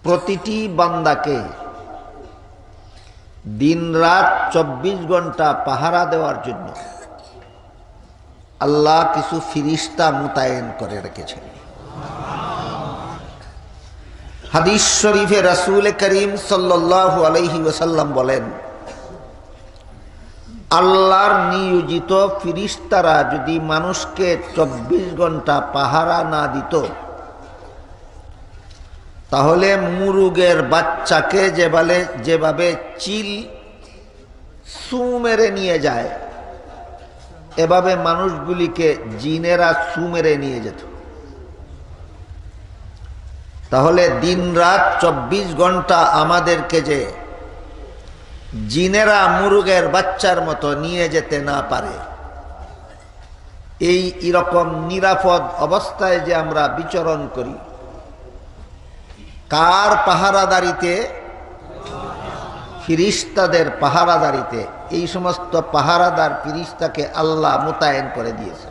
প্রতিটি বান্দাকে দিন রাত 24 ঘন্টা পাহারা দেওয়ার জন্য আল্লাহ কিছু ফিরিস্তা মোতায়েন করে রেখেছেন। হাদিস শরীফে রাসূল করিম সাল্লাল্লাহু আলাইহি ওয়াসাল্লাম বলেন, আল্লাহর নিয়োজিত ফিরিস্তারা যদি মানুষকে 24 ঘন্টা পাহারা না দিত, তাহলে মুরুগের বাচ্চাকে যেভাবে চিল সু মেরে নিয়ে যায়, এভাবে মানুষগুলিকে জিনেরা সু মেরে নিয়ে যেত। তাহলে দিন রাত 24 ঘন্টা আমাদেরকে যে জিনেরা মুরুগের বাচ্চার মতো নিয়ে যেতে না পারে, এইরকম নিরাপদ অবস্থায় যে আমরা বিচরণ করি, কার পাহারাদারিতে? ফিরিস্তাদের পাহারাদারিতে। এই সমস্ত পাহারাদার ফিরিস্তাকে আল্লাহ মোতায়েন করে দিয়েছে।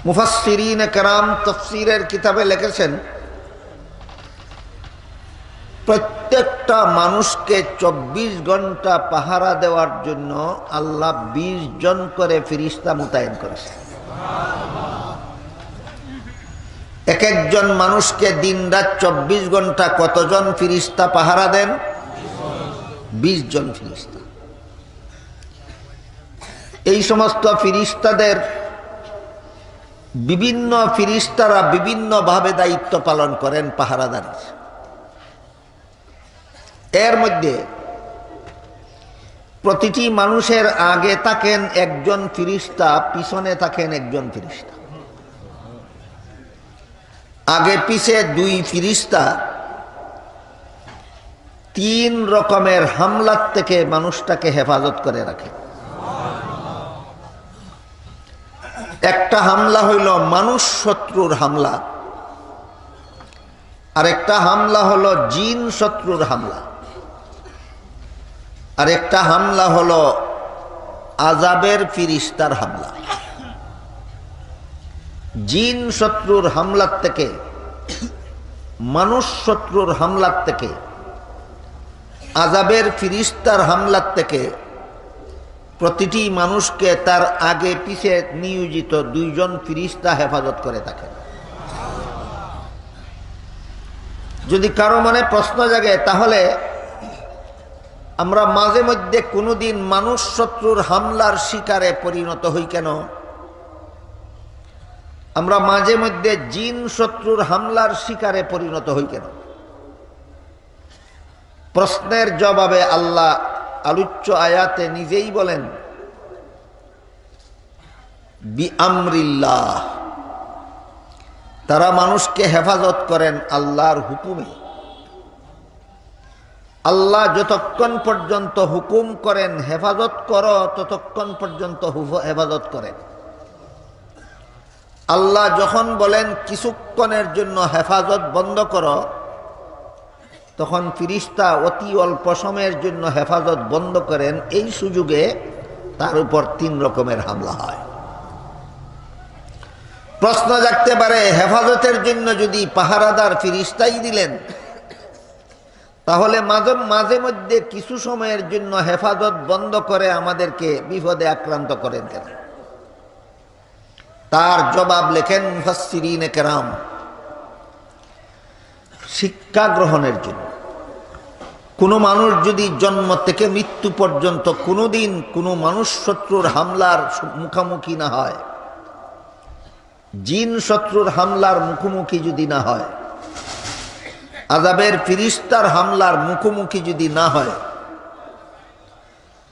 মুফাসসিরিন কেরাম তাফসীরের কিতাবে লিখেছেন, প্রত্যেকটা মানুষকে 24 ঘন্টা পাহারা দেওয়ার জন্য আল্লাহ 20 জন করে ফিরিস্তা মোতায়েন করেছে। এক একজন মানুষকে দিন রাত 24 ঘন্টা কতজন ফিরিস্তা পাহারা দেন? 20 জন ফিরিস্তা। এই সমস্ত ফিরিস্তাদের বিভিন্ন ফিরিস্তারা বিভিন্নভাবে দায়িত্ব পালন করেন পাহারাদারির। এর মধ্যে প্রতিটি মানুষের আগে থাকেন একজন ফিরিস্তা, পিছনে থাকেন একজন ফিরিস্তা। আগে পিছে 2 ফিরিস্তা 3 রকমের হামলার থেকে মানুষটাকে হেফাজত করে রাখে। একটা হামলা হইল মানুষ শত্রুর হামলা, আর একটা হামলা হলো জিন শত্রুর হামলা, আর একটা হামলা হলো আযাবের ফিরিস্তার হামলা। জিন শত্রুর হামলার থেকে, মানুষ শত্রুর হামলার থেকে, আযাবের ফিরিস্তার হামলার থেকে প্রতিটি মানুষকে তার আগে পিছে নিয়োজিত 2 জন ফিরিস্তা হেফাজত করে থাকেন। যদি কারো মনে প্রশ্ন জাগে, তাহলে আমরা মাঝে মধ্যে কোনোদিন মানুষ শত্রুর হামলার শিকারে পরিণত হই কেন? আমরা মাঝে মধ্যে জিন শত্রুর হামলার শিকারে পরিণত হই কেন? প্রশ্নের জবাবে আল্লাহ আলোচ্য আয়াতে নিজেই বলেন, বিআমরিল্লাহ, তারা মানুষকে হেফাজত করেন আল্লাহর হুকুমে। আল্লাহ যতক্ষণ পর্যন্ত হুকুম করেন হেফাজত করো, ততক্ষণ পর্যন্ত হেফাজত করেন। আল্লাহ যখন বলেন কিছুক্ষণের জন্য হেফাজত বন্ধ করো, তখন ফিরিস্তা অতি অল্প সময়ের জন্য হেফাজত বন্ধ করেন। এই সুযোগে তার উপর 3 রকমের হামলা হয়। প্রশ্ন জাগতে পারে, হেফাজতের জন্য যদি পাহারাদার ফিরিস্তাই দিলেন, তাহলে মাঝে মধ্যে কিছু সময়ের জন্য হেফাজত বন্ধ করে আমাদেরকে বিপদে আক্রান্ত করেন কেন? তার জবাব লেখেন মুফাসসিরিন কেরাম, শিক্ষা গ্রহণের জন্য। কোনো মানুষ যদি জন্ম থেকে মৃত্যু পর্যন্ত কোনোদিন কোনো মানুষ শত্রুর হামলার মুখোমুখি না হয়, জিন শত্রুর হামলার মুখোমুখি যদি না হয়, আযাবের ফিরিস্তার হামলার মুখোমুখি যদি না হয়,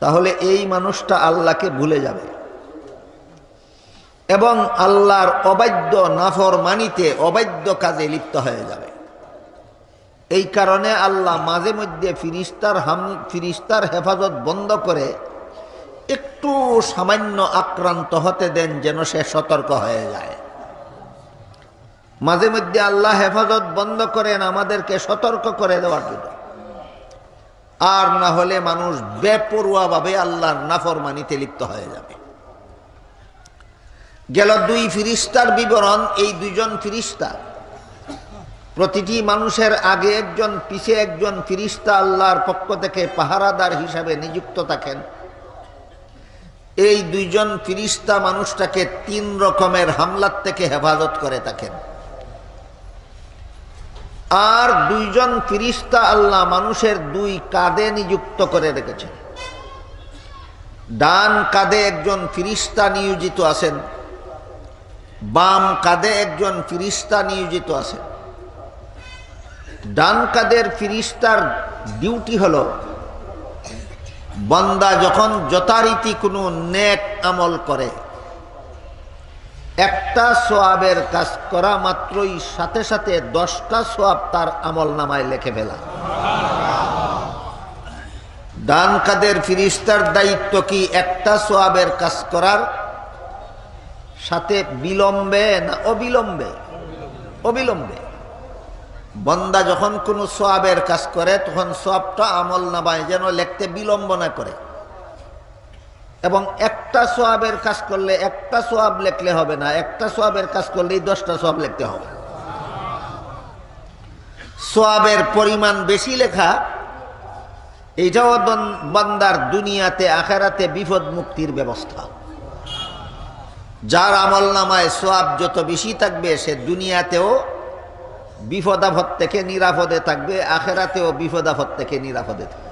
তাহলে এই মানুষটা আল্লাহকে ভুলে যাবে এবং আল্লাহর অবাধ্য নাফরমানিতে, অবাধ্য কাজে লিপ্ত হয়ে যাবে। এই কারণে আল্লাহ মাঝে মধ্যে ফিরিস্তার হেফাজত বন্ধ করে একটু সামান্য আক্রান্ত হতে দেন, যেন সে সতর্ক হয়ে যায়। মাঝে মধ্যে আল্লাহ হেফাজত বন্ধ করেন আমাদেরকে সতর্ক করে দেওয়ার জন্য। আর না হলে মানুষ বেপরোয়াভাবে আল্লাহর নাফরমানিতে লিপ্ত হয়ে যাবে। গেল 2 ফিরিস্তার বিবরণ। এই 2 জন ফিরিস্তা প্রতিটি মানুষের আগে একজন পিছে একজন ফিরিস্তা আল্লাহর পক্ষ থেকে পাহারাদার হিসাবে নিযুক্ত থাকেন। এই দুইজন ফিরিস্তা মানুষটাকে 3 রকমের হামলার থেকে হেফাজত করে থাকেন। আর দুইজন ফিরিস্তা আল্লাহ মানুষের 2 কাঁধে নিযুক্ত করে রেখেছেন। ডান কাঁধে একজন ফিরিস্তা নিয়োজিত আছেন, বাম কাঁধে একজন ফিরিস্তা নিয়োজিত আছেন। ডান কাঁধের ফিরিস্তার ডিউটি হলো বান্দা যখন যথারীতি কোনো নেক আমল করে, একটা সওয়াবের কাজ করা মাত্রই সাথে সাথে 10টা সওয়াব তার আমল নামায় লিখে ফেলা। ডান কাঁধের ফিরিস্তার দায়িত্ব কি একটা সওয়াবের কাজ করার সাথে বিলম্বে না অবিলম্বে? অবিলম্বে। বান্দা যখন কোনো সওয়াবের কাজ করে তখন সওয়াবটা আমল নামায় যেন লিখতে বিলম্ব না করে। এবং একটা সওয়াবের কাজ করলে একটা সওয়াব লিখলে হবে না, একটা সওয়াবের কাজ করলেই 10টা সওয়াব লিখতে হবে। সওয়াবের পরিমাণ বেশি লেখা এইটাও বান্দার দুনিয়াতে আখিরাতে বিপদ মুক্তির ব্যবস্থা। যার আমল নামায় সওয়াব যত বেশি থাকবে সে দুনিয়াতেও বিপদ আপদ থেকে নিরাপদে থাকবে, আখিরাতেও বিপদ আপদ থেকে নিরাপদে থাকবে।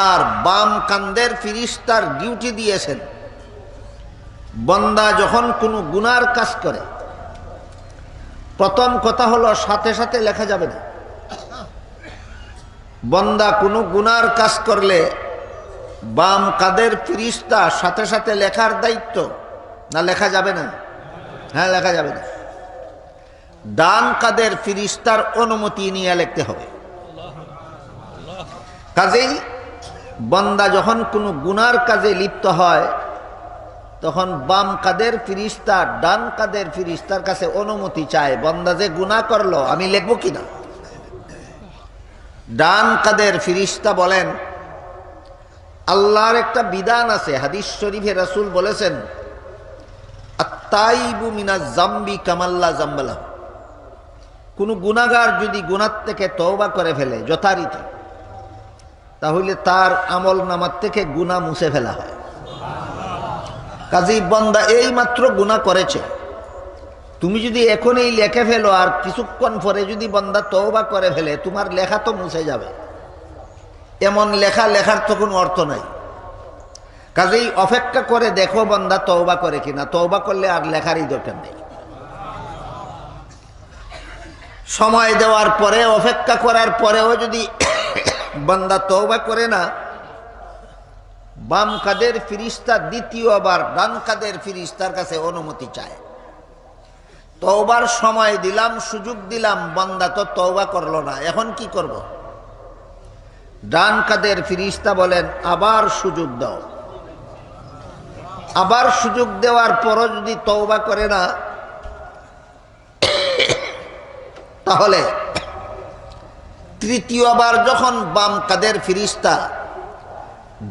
আর বাম কাঁধের ফিরিস্তার ডিউটি দিয়েছেন বান্দা যখন কোনো গুনার কাজ করে, প্রথম কথা হলো সাথে সাথে লেখা যাবে না। বান্দা কোনো গুনার কাজ করলে বাম কাঁধের ফিরিস্তা সাথে সাথে লেখার দায়িত্ব, না লেখা যাবে না? হ্যাঁ, লেখা যাবে না। ডান কাঁধের ফিরিস্তার অনুমতি নিয়ে লিখতে হবে। কাজেই বান্দা যখন কোনো গুনার কাজে লিপ্ত হয় তখন বাম কাঁধের ফিরিস্তা ডান কাঁধের ফিরিস্তার কাছে অনুমতি চায়, বান্দা যে গুনাহ করলো আমি লিখবো কিনা। ডান কাঁধের ফিরিস্তা বলেন, আল্লাহর একটা বিধান আছে, হাদিস শরীফে রাসূল বলেছেন, আত-তাইবু মিনাজ জামবি কামাল্লা জামবালা। কোনো গুনাহগার যদি গুনাহ থেকে তওবা করে ফেলে যথারীতি, তাহলে তার আমল নামার থেকে গুনাহ মুছে ফেলা হয়। কাজেই বান্দা এই মাত্র গুনাহ করেছে, তুমি যদি এখনই লিখে ফেলো আর কিছুক্ষণ পরে যদি বান্দা তওবা করে ফেলে, তোমার লেখা তো মুছে যাবে। এমন লেখা লেখার তো কোনো অর্থ নাই। কাজেই অপেক্ষা করে দেখো বান্দা তওবা করে কিনা। তওবা করলে আর লেখারই দরকার নেই। সময় দেওয়ার পরে, অপেক্ষা করার পরেও যদি বান্দা তওবা করে না, বাম কাঁধের ফিরিস্তা দ্বিতীয়বার ডান কাঁধের ফিরিস্তার কাছে অনুমতি চায়। তওবার সময় দিলাম, সুযোগ দিলাম, বান্দা তো তওবা করলো না, এখন কি করব? ডান কাঁধের ফিরিস্তা বলেন, আবার সুযোগ দাও। আবার সুযোগ দেওয়ার পরও যদি তওবা করে না, তাহলে তৃতীয়বার যখন বাম কাঁধের ফিরিস্তা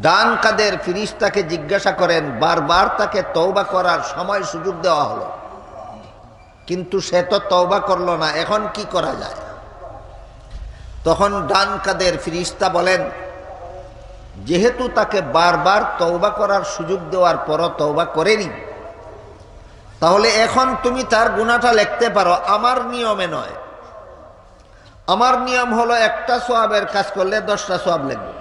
ডান কাঁধের ফিরিস্তাকে জিজ্ঞাসা করেন, বারবার তাকে তওবা করার সময় সুযোগ দেওয়া হলো, কিন্তু সে তো তওবা করলো না, এখন কি করা যায়? তখন ডান কাঁধের ফিরিস্তা বলেন, যেহেতু তাকে বারবার তওবা করার সুযোগ দেওয়ার পরও তওবা করেনি, তাহলে এখন তুমি তার গুনাহটা লিখতে পারো। আমার নিয়মে নয়। আমার নিয়ম হলো একটা সওয়াবের কাজ করলে 10টা সওয়াব লিখবে।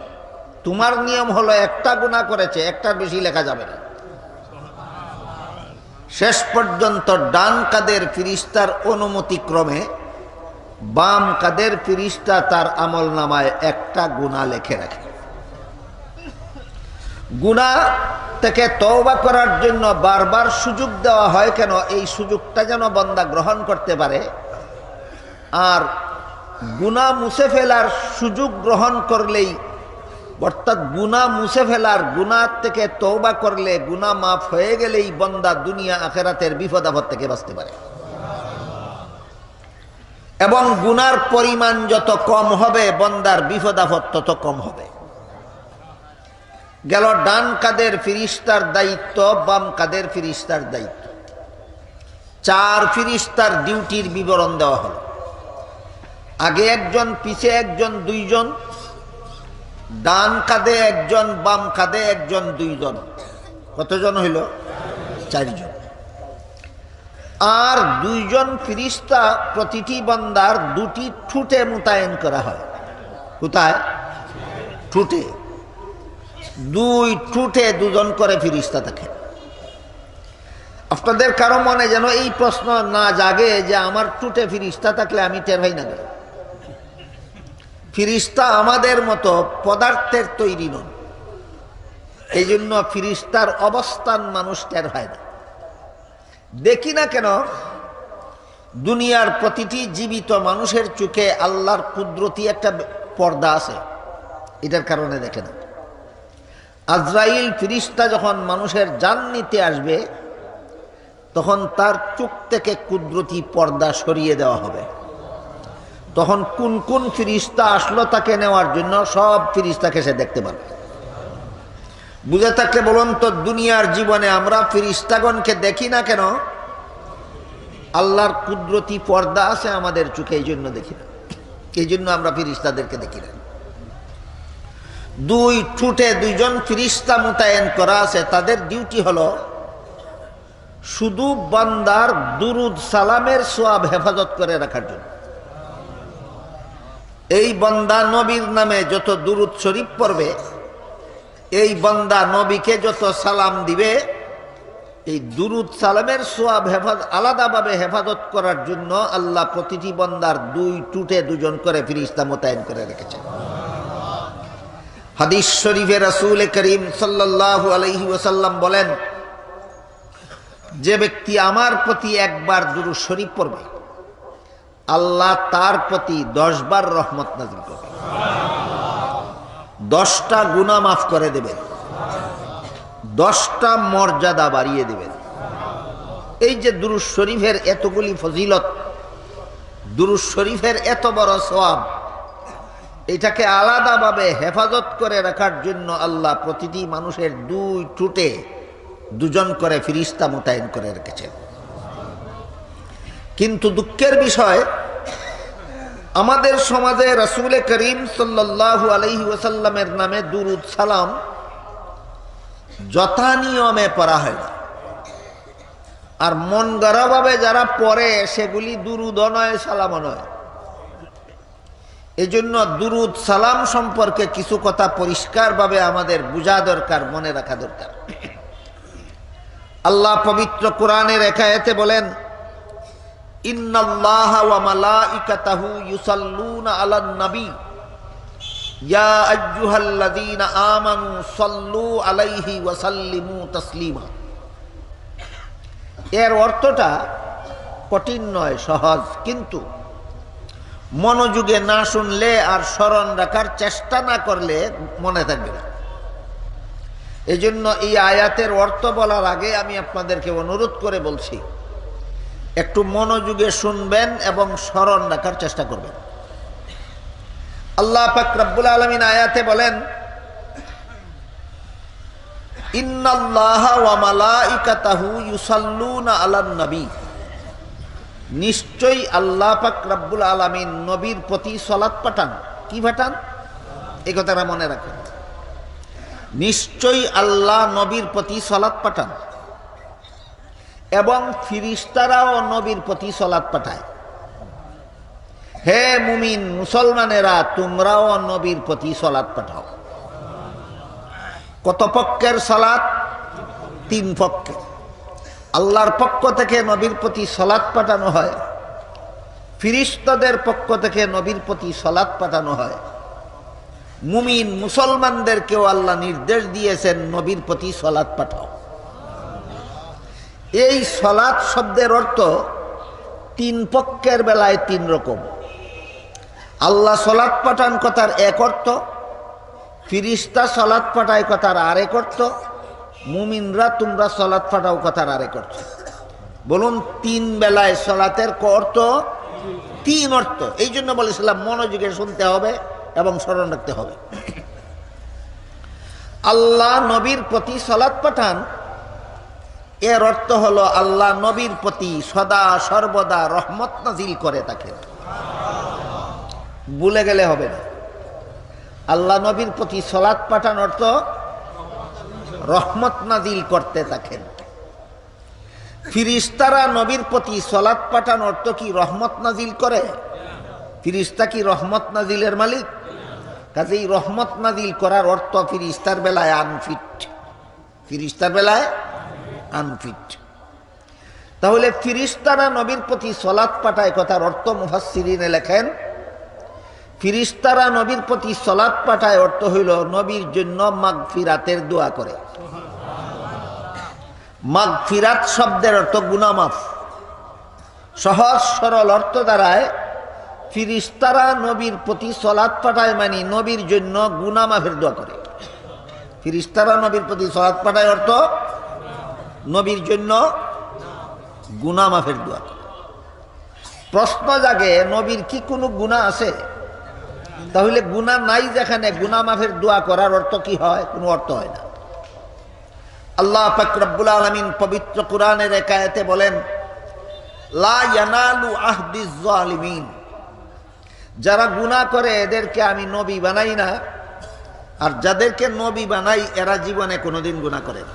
তোমার নিয়ম হলো একটা গুনাহ করেছে, একটার বেশি লেখা যাবে না। শেষ পর্যন্ত ডান কাঁধের ফিরিস্তার অনুমতি ক্রমে বাম কাঁধের ফিরিস্তা তার আমল নামায় একটা গুনাহ লিখে রাখে। গুনাহ থেকে তওবা করার জন্য বারবার সুযোগ দেওয়া হয় কেন? এই সুযোগটা যেন বান্দা গ্রহণ করতে পারে। আর গুনাহ মুছে ফেলার সুযোগ গ্রহণ করলেই, অর্থাৎ গুনাহ মুছে ফেলার, গুনাহ থেকে তওবা করলে গুনাহ মাফ হয়ে গেলেই বান্দা দুনিয়া আখিরাতের বিপদ আপদ থেকে বাঁচতে পারে। এবং গুনার পরিমাণ যত কম হবে বান্দার বিপদ আপদ তত কম হবে। গেল ডান কাঁধের ফিরিস্তার দায়িত্ব, বাম কাঁধের ফিরিস্তার দায়িত্ব। চার ফিরিস্তার ডিউটির বিবরণ দেওয়া হলো। আগে একজন, পিছে একজন, দুইজন, ডান কাঁধে একজন, বাম কাঁধে একজন, দুইজন। কতজন হইল? চারজন। আর দুইজন ফিরিস্তা প্রতিটি বান্দার দুটি ঠুটে মোতায়েন করা হয়। কোথায়? ঠুটে। দুই ঠুটে দুজন করে ফিরিস্তা থাকে। আপনাদের কারো মনে যেন এই প্রশ্ন না জাগে যে আমার ঠুটে ফিরিস্তা থাকলে আমি টের পাই না। ফিরিস্তা আমাদের মতো পদার্থের তৈরি নন, এই জন্য ফিরিস্তার অবস্থান মানুষ টের পায় না। দেখি না কেন দুনিয়ার প্রতিটি জীবিত মানুষের চোখে আল্লাহর কুদরতি একটা পর্দা আছে, এটার কারণে দেখে না। আজরাইল ফিরিস্তা যখন মানুষের জান নিতে আসবে তখন তার চোখ থেকে কুদরতি পর্দা সরিয়ে দেওয়া হবে। তখন কোন কোন ফিরিস্তা আসলো তাকে নেওয়ার জন্য সব ফিরিস্তাকে সে দেখতে পাবে। বুঝে থাকলে বলুন তো, দুনিয়ার জীবনে আমরা ফিরিস্তাগণকে দেখি না কেন? আল্লাহর কুদরতি পর্দা আছে আমাদের চোখে, এই জন্য দেখি না, এই জন্য আমরা ফিরিস্তাদেরকে দেখি না। দুই ঠুটে দুইজন ফিরিস্তা মোতায়েন করা আছে, তাদের ডিউটি হলো শুধু বান্দার দুরুদ সালামের সওয়াব হেফাজত করে রাখার জন্য। এই বান্দা নবীর নামে যত দুরুদ শরীফ পড়বে, এই বান্দা নবীকে যত সালাম দিবে, এই দুরুদ সালামের সওয়াব আলাদাভাবে হেফাজত করার জন্য আল্লাহ প্রতিটি বান্দার দুই টুটে দুজন করে ফিরিস্তা মোতায়েন করে রেখেছেন। হাদিস শরীফে রাসূল করিম সাল্লাল্লাহু আলাইহি ওয়াসাল্লাম বলেন, যে ব্যক্তি আমার প্রতি একবার দুরূদ শরীফ পড়বে, আল্লাহ তার প্রতি 10 বার রহমত নাযিল করবে, 10টা গুনাহ মাফ করে দেবেন, 10টা মর্যাদা বাড়িয়ে দেবেন। এই যে দুরূদ শরীফের এতগুলি ফজিলত, দুরূদ শরীফের এত বড় সওয়াব, এটাকে আলাদাভাবে হেফাজত করে রাখার জন্য আল্লাহ প্রতিটি মানুষের দুই ঠুটে দুজন করে ফিরিস্তা মোতায়েন করে রেখেছেন। কিন্তু দুঃখের বিষয়, আমাদের সমাজে রাসূল করিম সাল্লাল্লাহু আলাইহি ওয়াসাল্লামের নামে দুরূদ সালাম যথা নিয়মে পড়া হয় না। আর মন গড়াভাবে যারা পড়ে সেগুলি দুরূদও নয়, সালামও নয়। এই জন্য দুরূদ সালাম সম্পর্কে কিছু কথা পরিষ্কারভাবে আমাদের বোঝা দরকার, মনে রাখা দরকার। আল্লাহ পবিত্র কোরআনের এক আয়াতে বলেন, ইন্নাল্লাহা ওয়া মালাইকাতাহু ইউসাল্লুনা আলান নবী ইয়া আইয়ুহাল্লাযীনা আমানু সাল্লু আলাইহি ওয়া সাল্লিমু তাসলিমা। এর অর্থটা কঠিন নয়, সহজ, কিন্তু মনোযোগে না শুনলে আর স্মরণ রাখার চেষ্টা না করলে মনে থাকবে না। এই জন্য এই আয়াতের অর্থ বলার আগে আমি আপনাদেরকে অনুরোধ করে বলছি, একটু মনোযোগে শুনবেন এবং স্মরণ রাখার চেষ্টা করবেন। আল্লাহ পাক রব্বুল আলামিন আয়াতে বলেন, ইন্নাল্লাহা ওয়া মালাইকাতাহু ইউসাল্লুনা আলান নবী। নিশ্চয়ই আল্লাহ পাক রব্বুল আলামিন নবীর প্রতি সালাত পাঠান। কি পাঠান? এই কথাটা মনে রাখেন। নিশ্চয়ই আল্লাহ নবীর প্রতি সালাত পাঠান এবং ফিরিস্তারাও নবীর প্রতি সালাত পাঠায়। হে মুমিন মুসলমানেরা, তোমরাও নবীর প্রতি সালাত পাঠাও। কত পক্ষের সালাত? 3 পক্ষের। আল্লাহর পক্ষ থেকে নবীর প্রতি সালাত পাঠানো হয়, ফিরিস্তাদের পক্ষ থেকে নবীর প্রতি সালাত পাঠানো হয়। মুমিন মুসলমানদেরকেও আল্লাহ নির্দেশ দিয়েছেন নবীর প্রতি সালাত পাঠাও। এই সালাত শব্দের অর্থ 3 পক্ষের বেলায় 3 রকম। আল্লাহ সালাত পাঠান কথার এক অর্থ, ফিরিস্তা সালাত পাঠায় কথার আরেক অর্থ, মুমিনরা তোমরা সালাত পাঠাও কথার আরেক অর্থ। বলুন, 3 বেলায় সালাতের অর্থ 3 অর্থ। এই জন্য বলেছিলাম মনোযোগে শুনতে হবে এবং স্মরণ রাখতে হবে। আল্লাহ নবীর প্রতি সালাত পাঠান এর অর্থ হলো আল্লাহ নবীর প্রতি সদা সর্বদা রহমত নাজিল করে থাকেন। ভুলে গেলে হবে না, আল্লাহ নবীর প্রতি সালাত পাঠান অর্থ রহমত নাজিল করতে থাকেন। ফিরিস্তারা নবীর প্রতি সালাত পাঠান অর্থ কি রহমত নাজিল করে? ফিরিস্তা কি রহমত নাজিলের মালিক? কাজেই রহমত নাজিল করার অর্থ ফিরিস্তার বেলায় আনফিট, ফিরিস্তার বেলায় আনফিট। তাহলে ফিরিস্তারা নবীর প্রতি সালাত পাঠায় কথার অর্থ মুফাসসিরিনে লেখেন ফিরিস্তারা নবীর প্রতি সালাত পাঠায় অর্থ হইল নবীর জন্য মাগফিরাতের দোয়া করে। মাগফিরাত শব্দের অর্থ গুনাহ মাফ। সহজ সরল অর্থ দ্বারায় ফিরিস্তারা নবীর প্রতি সালাত পাঠায় মানে নবীর জন্য গুনাহ মাফের দোয়া করে। ফিরিস্তারা নবীর প্রতি সালাত পাঠায় অর্থ নবীর জন্য গুনাহ মাফের দোয়া করে। প্রশ্ন জাগে নবীর কি কোনো গুনাহ আছে? তাহলে গুনাহ নাই যেখানে গুনাহ মাফের দোয়া করার অর্থ কি হয়? কোনো অর্থ হয় না। আল্লাহ পাক রব্বুল আলামিন পবিত্র কোরআনের এক আয়াতে বলেন লা ইয়ানালু আহদিজ জালিমিন, যারা গুনাহ করে এদেরকে আমি নবী বানাই না, আর যাদেরকে নবী বানাই এরা জীবনে কোনোদিন গুনাহ করে না।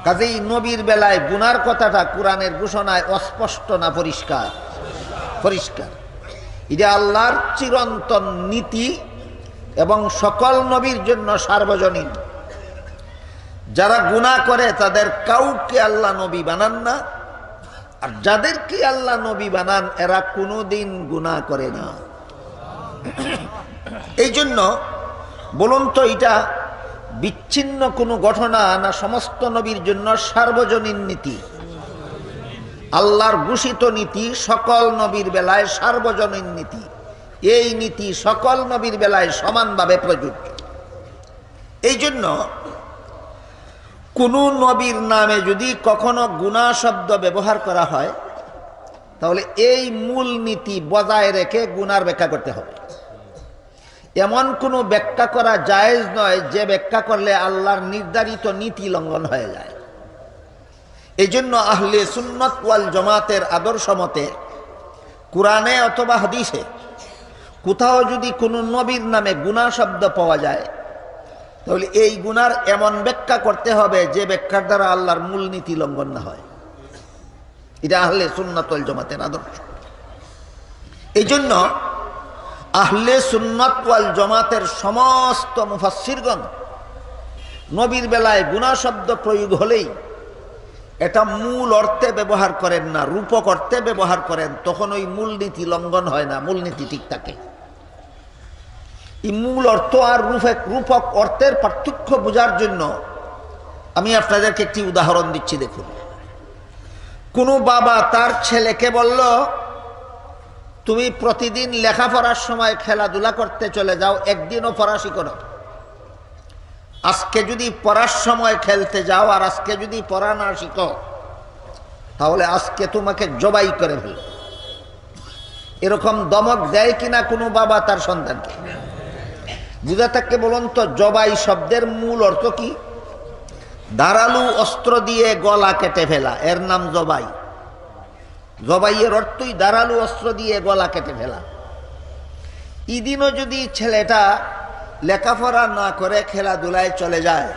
কাজেই নবীর বেলায় গুনার কথাটা কোরআনের ঘোষণায় অস্পষ্ট না পরিষ্কার? পরিষ্কার। এটা আল্লাহর চিরন্তন নীতি এবং সকল নবীর জন্য সার্বজনীন। যারা গুনাহ করে তাদের কাউকে আল্লাহ নবী বানান না, আর যাদেরকে আল্লাহ নবী বানান এরা কোনোদিন গুনাহ করে না। এই জন্য বলুন তো এটা বিচ্ছিন্ন কোনো ঘটনা না সমস্ত নবীর জন্য সার্বজনীন নীতি? আল্লাহর ঘোষিত নীতি সকল নবীর বেলায় সার্বজনীন নীতি। এই নীতি সকল নবীর বেলায় সমানভাবে প্রযোজ্য। এই জন্য কোন নবীর নামে যদি কখনো গুনাহ শব্দ ব্যবহার করা হয় তাহলে এই মূল নীতি বজায় রেখে গুনার ব্যাখ্যা করতে হবে। এমন কোনো ব্যাখ্যা করা জায়েজ নয় যে ব্যাখ্যা করলে আল্লাহর নির্ধারিত নীতি লঙ্ঘন হয়ে যায়। এই জন্য আহলে সুন্নাত ওয়াল জামাতের আদর্শ মতে কোরআনে অথবা হাদিসে কোথাও যদি কোনো নবীর নামে গুনাহ শব্দ পাওয়া যায় তাহলে এই গুনার এমন ব্যাখ্যা করতে হবে যে ব্যাখ্যার দ্বারা আল্লাহর মূল নীতি লঙ্ঘন না হয়। এটা আহলে সুন্নাত ওয়াল জামাতের আদর্শ। এই জন্য আহলে সুন্নাত ওয়াল জামাতের সমস্ত মুফাসসিরগণ নবীর বেলায় গুনাহ শব্দ প্রয়োগ হলেই এটা মূল অর্থে ব্যবহার করেন না, রূপক অর্থে ব্যবহার করেন। তখন ওই মূল নীতি লঙ্ঘন হয় না, মূল নীতি ঠিক থাকে। এই মূল অর্থ আর রূপক অর্থের পার্থক্য বোঝার জন্য আমি আপনাদেরকে একটি উদাহরণ দিচ্ছি। দেখুন, কোনো বাবা তার ছেলেকে বলল তুমি প্রতিদিন লেখাপড়ার সময় খেলাধুলা করতে চলে যাও, একদিনও পড়া শিখো না। আজকে যদি পড়ার সময় খেলতে যাও আর আজকে যদি পড়া না শিখো তাহলে আজকে তোমাকে জবাই করে ফেলবে। এরকম দমক দেয় কিনা কোনো বাবা তার সন্তানকে? বুঝা থাকতে বলুন তো, জবাই শব্দের মূল অর্থ কি? ধারালু অস্ত্র দিয়ে গলা কেটে ফেলা, এর নাম জবাই। জবাইয়ের অর্থই ধারালু অস্ত্র দিয়ে গলা কেটে ফেলা। এদিনও যদি ছেলেটা লেখাপড়া না করে খেলাধুলায় চলে যায়,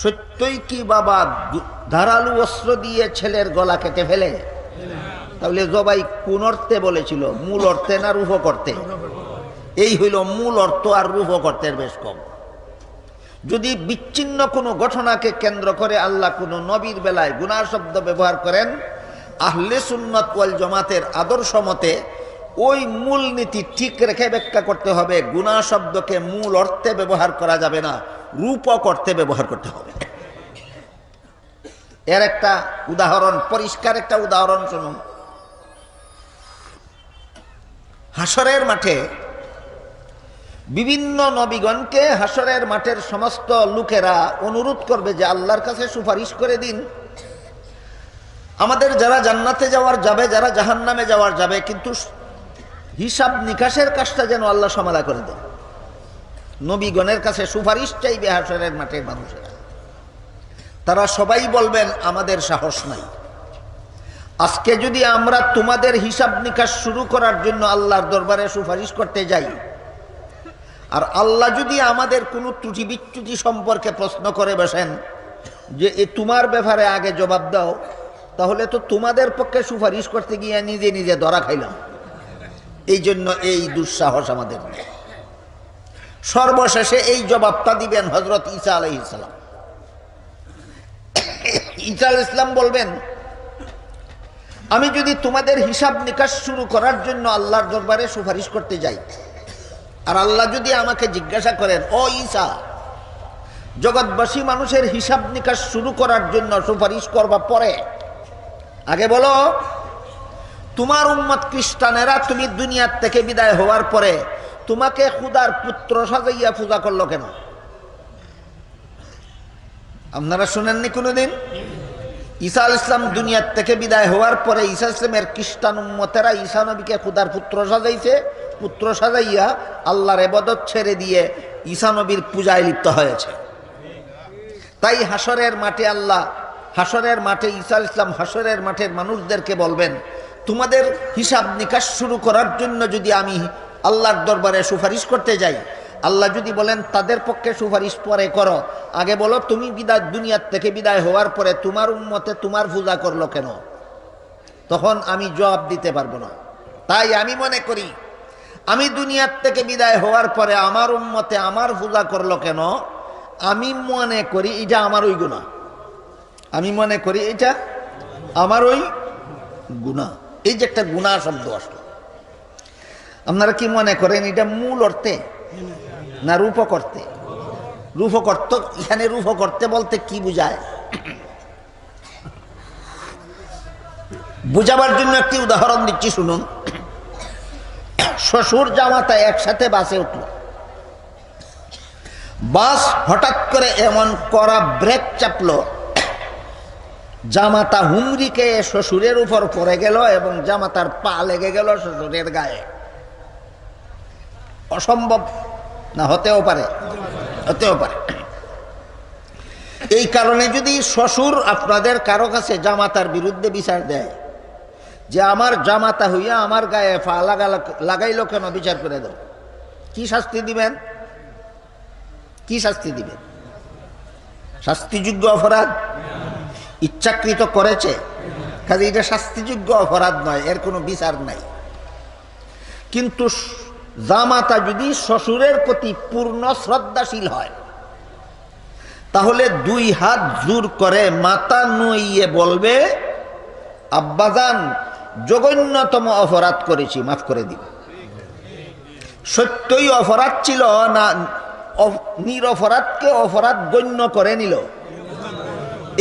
সত্যই কি বাবা ধারালু অস্ত্র দিয়ে ছেলের গলা কেটে ফেলে? তাহলে জবাই কোন অর্থে বলেছিল? মূল অর্থে না রূপক অর্থে? এই হইল মূল অর্থ, আর রূপক অর্থের বেশ কম। যদি বিচ্ছিন্ন কোনো ঘটনাকে কেন্দ্র করে আল্লাহ কোনো নবীর বেলায় গুনাহ শব্দ ব্যবহার করেন, আহলে সুন্নাত ওয়াল জামাতের আদর্শ মতে ওই মূল নীতি ঠিক রেখে ব্যাখ্যা করতে হবে। গুনাহ শব্দকে মূল অর্থে ব্যবহার করা যাবে না, রূপক অর্থে ব্যবহার করতে হবে। এর একটা উদাহরণ, পরিষ্কার একটা উদাহরণ শুনুন। হাসরের মাঠে বিভিন্ন নবীগণকে হাসরের মাঠের সমস্ত লোকেরা অনুরোধ করবে যে আল্লাহর কাছে সুপারিশ করে দিন, আমাদের যারা জান্নাতে যাওয়ার যাবে, যারা জাহান্নামে যাওয়ার যাবে, কিন্তু হিসাব নিকাশের কাজটা যেন আল্লাহ সমাধা করে দেন। নবীগণের কাছে সুপারিশ চাইবে হাসরের মাঠের মানুষেরা। তারা সবাই বলবেন আমাদের সাহস নাই। আজকে যদি আমরা তোমাদের হিসাব নিকাশ শুরু করার জন্য আল্লাহর দরবারে সুপারিশ করতে যাই, আর আল্লাহ যদি আমাদের কোনো ত্রুটি বিচ্যুতি সম্পর্কে প্রশ্ন করে বসেন যে এ তোমার ব্যাপারে আগে জবাব দাও, তাহলে তো তোমাদের পক্ষে সুপারিশ করতে গিয়ে নিজে নিজে ধরা খাইলাম। এই জন্য এই দুঃসাহস আমাদের নেই। সর্বশেষে এই জবাবটা দিবেন হযরত ঈসা আলাইহিস সালাম। ঈসা আলাইহিস সালাম বলবেন, আমি যদি তোমাদের হিসাব নিকাশ শুরু করার জন্য আল্লাহর দরবারে সুপারিশ করতে যাই, আর আল্লাহ যদি আমাকে জিজ্ঞাসা করেন, ও ঈসা, জগৎবাসী মানুষের হিসাব নিকাশ শুরু করার জন্য সুপারিশ করবা পরে, আগে বলো তোমার উম্মত খ্রিস্টানেরা তুমি দুনিয়ার থেকে বিদায় হওয়ার পরে তোমাকে খুদার পুত্র সাজাইয়া পূজা করলো কেন? আপনারা শুনেননি কোনোদিন? ঈসা আলাইহিস সালাম দুনিয়ার থেকে বিদায় হওয়ার পরে ঈসা আলাইহিস সালামের খ্রিস্টান উম্মতেরা ঈসা নবীকে খুদার পুত্র সাজাইছে, পুত্র সাজাইয়া আল্লাহর ইবাদত ছেড়ে দিয়ে ঈসা নবীর পূজায় লিপ্ত হয়েছে। তাই হাসরের মাঠে আল্লাহ, হাসরের মাঠে ঈসা আলাইহিস সালাম হাসরের মাঠের মানুষদেরকে বলবেন, তোমাদের হিসাব নিকাশ শুরু করার জন্য যদি আমি আল্লাহর দরবারে সুপারিশ করতে যাই, আল্লাহ যদি বলেন তাদের পক্ষে সুপারিশ পরে করো, আগে বলো তুমি বিদায় দুনিয়ার থেকে বিদায় হওয়ার পরে তোমার উম্মতে তোমার পূজা করলো কেন, তখন আমি জবাব দিতে পারবো না। তাই আমি মনে করি আমি দুনিয়ার থেকে বিদায় হওয়ার পরে আমার উম্মতে আমার পূজা করলো কেন, আমি মনে করি এটা আমার ওই গুনাহ। আমি মনে করি এটা আমার ওই গুনাহ। এই যে একটা গুনাহ শব্দ আসলো, আপনারা কি মনে করেন এটা মূল অর্থে না রূপ করতে? রূপ করতে, এখানে রূপ করতে বলতে কি বুঝায় বুঝাবার জন্য একটি উদাহরণ দিচ্ছি, শুনুন। শ্বশুর জামাতা একসাথে বাসে উঠল, বাস হঠাৎ করে এমন কড়া ব্রেক চাপলো, জামাতা হুমড়িকে শ্বশুরের উপর পড়ে গেল এবং জামাতার পা লেগে গেল শ্বশুরের গায়ে। অসম্ভব না? হতেও পারে, হতেও পারে। এই কারণে যদি শ্বশুর আপনাদের কারো কাছে জামাতার বিরুদ্ধে বিচার দেয় যে আমার জামাতা হইয়া আমার গায়ে পা লাগাইলো কেন, বিচার করে দাও, কি শাস্তি দিবেন? কি শাস্তি দিবেন? শাস্তিযোগ্য অপরাধ ইচ্ছাকৃত করেছে, কাজে এটা শাস্তিযোগ্য অপরাধ নয়, এর কোনো বিচার নাই। কিন্তু জামাতা যদি শ্বশুরের প্রতি পূর্ণ শ্রদ্ধাশীল হয়, তাহলে দুই হাত জোর করে মাথা নুইয়ে বলবে, আব্বাজান জঘন্যতম অপরাধ করেছি, মাফ করে দিন। সত্যই অপরাধ ছিল না নিরপরাধকে অপরাধ গণ্য করে নিল?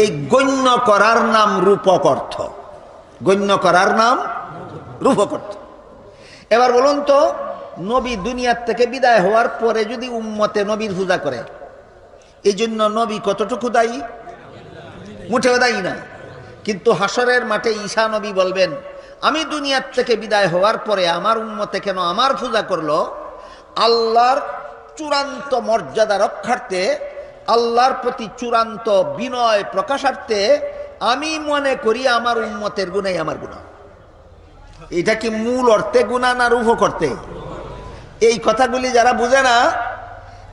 এই গণ্য করার নাম রূপক অর্থ, গণ্য করার নাম রূপক অর্থ। এবার বলুন তো, নবী দুনিয়ার থেকে বিদায় হওয়ার পরে যদি উম্মতে নবীর পূজা করে, এই জন্য নবী কতটুকু দায়ী? মুঠেও দায়ী না। কিন্তু হাসরের মাঠে ঈসা নবী বলবেন, আমি দুনিয়ার থেকে বিদায় হওয়ার পরে আমার উম্মতে কেন আমার পূজা করলো? আল্লাহর চূড়ান্ত মর্যাদা রক্ষার্থে, আল্লাহর প্রতি চূড়ান্ত বিনয় প্রকাশার্থে আমি মনে করি আমার উম্মতের গুনাই আমার গুনাহ। এটা কি মূল অর্থে গুনাহ না রূপ করতে? এই কথাগুলি যারা বুঝে না,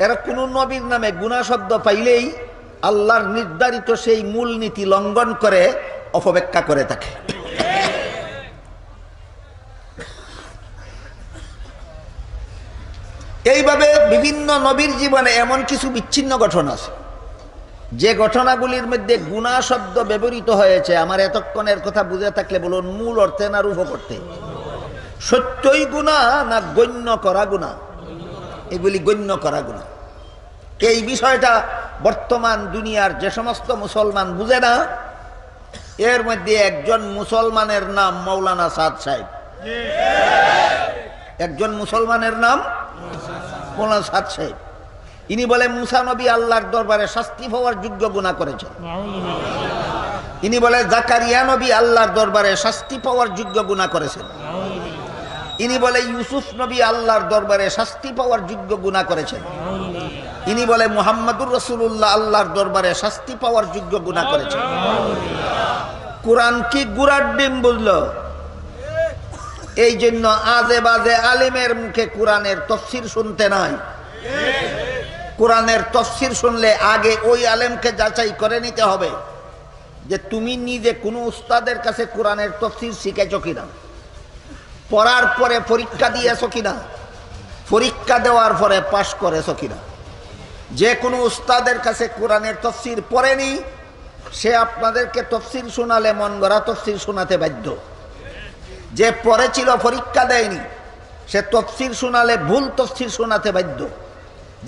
এরা কোনো নবীর নামে গুনাহ শব্দ পাইলেই আল্লাহর নির্ধারিত সেই মূল নীতি লঙ্ঘন করে অপব্যাখ্যা করে থাকে। এইভাবে বিভিন্ন নবীর জীবনে এমন কিছু বিচ্ছিন্ন ঘটনা আছে যে ঘটনাগুলির মধ্যে গুনাহ শব্দ ব্যবহৃত হয়েছে। আমার এতক্ষণের কথা বুঝে থাকলে বলুন, মূল অর্থে না রূপ করতে? সত্যই গুনাহ না গণ্য করা গুনাহ? এগুলি গণ্য করা গুনাহ। এই বিষয়টা বর্তমান দুনিয়ার যে সমস্ত মুসলমান বুঝে না, এর মধ্যে একজন মুসলমানের নাম মৌলানা সাদ সাহেব। একজন মুসলমানের নাম মৌলানা সাদ সাহেব। ইনি বলে মুসা নবী আল্লাহর দরবারে শাস্তি পাওয়ার যোগ্য গুনাহ করেছেন। ইনি বলে জাকারিয়া নবী আল্লাহর দরবারে শাস্তি পাওয়ার যোগ্য গুনাহ করেছেন। ইনি বলে ইউসুফ নবী আল্লাহর দরবারে শাস্তি পাওয়ার যোগ্য গুনাহ করেছেন। ইনি বলে মুহাম্মাদুর রাসূলুল্লাহ আল্লাহর দরবারে শাস্তি পাওয়ার যোগ্য গুনাহ করেছেন। কোরআন কি গুড়ার ডিম বুঝলো? এই জন্য আজে বাজে আলেমের মুখে কোরআনের তাফসীর শুনতে নাই। কোরআনের তাফসীর শুনলে আগে ওই আলেমকে যাচাই করে নিতে হবে যে তুমি নিজে কোনো উস্তাদের কাছে কোরআনের তাফসীর শিখেছো কিনা, পড়ার পরে পরীক্ষা দিয়েছো কিনা, পরীক্ষা দেওয়ার পরে পাশ করেছো কিনা। যে কোনো উস্তাদের কাছে কোরআনের তাফসীর পড়েনি সে আপনাদেরকে তাফসীর শোনালে মন গড়া তাফসীর শোনাতে বাধ্য। যে পড়েছিল পরীক্ষা দেয়নি সে তাফসীর শোনালে ভুল তাফসীর শোনাতে বাধ্য।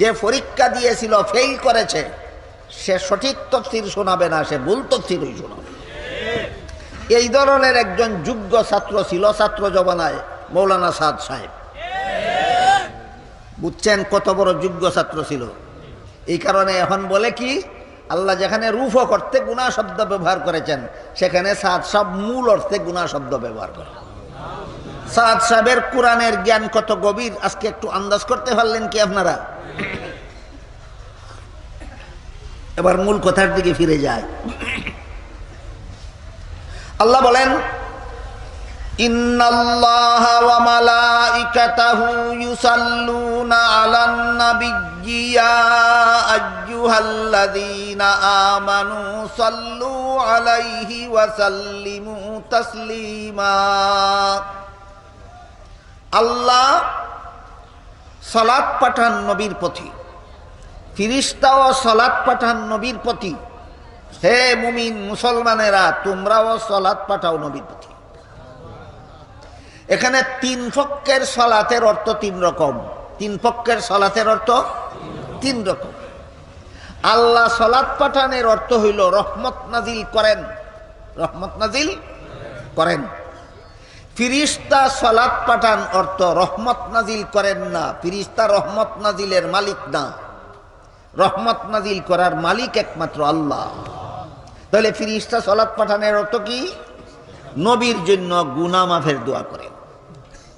যে পরীক্ষা দিয়েছিল ফেল করেছে সে সঠিক তাফসীর শোনাবে না, সে ভুল তাফসীরই শোনাবে। এই ধরনের একজন যোগ্য ছাত্র ছিল ছাত্র জমানায় মৌলানা সাদ সাহেব। বুঝছেন কত বড় যোগ্য ছাত্র ছিল। এই কারণে এখন বলে কি, আল্লাহ যেখানে রূফ করতে গুনাহ শব্দ ব্যবহার করেছেন সেখানে সাদ সাহেব মূল অর্থে গুনাহ শব্দ ব্যবহার করে। সাদ সাহেবের কোরআনের জ্ঞান কত গভীর আজকে একটু আন্দাজ করতে পারলেন কি আপনারা? এবার মূল কথার দিকে ফিরে যায়। আল্লাহ বলেন, ইন্নাল্লাহা ওয়া মালাইকাতাহু ইউসাল্লুনা আলান নাবিয়্যি ইয়া আইয়ুহাল্লাযীনা আমানু সাল্লু আলাইহি ওয়া সাল্লিমু তাসলিমা। আল্লাহ সালাত পাঠান নবীর প্রতি, ফিরিস্তাও সালাত পাঠান নবীর প্রতি। হে মুমিন মুসলমানেরা তোমরাও সালাত পাঠাও নবীর প্রতি। এখানে তিন পক্ষের সালাতের অর্থ তিন রকম। তিন পক্ষের সালাতের অর্থ তিন রকম। আল্লাহ সালাত পাঠানের অর্থ হইল রহমত নাজিল করেন, রহমত নাজিল করেন। ফিরিস্তা সালাত পাঠান অর্থ রহমত নাজিল করেন না। ফিরিস্তা রহমত নাজিলের মালিক না, রহমত নাজিল করার মালিক একমাত্র আল্লাহ। তাহলে ফিরিস্তা সালাত পাঠানের অর্থ কি? নবীর জন্য গুনাহ মাফের দোয়া করেন।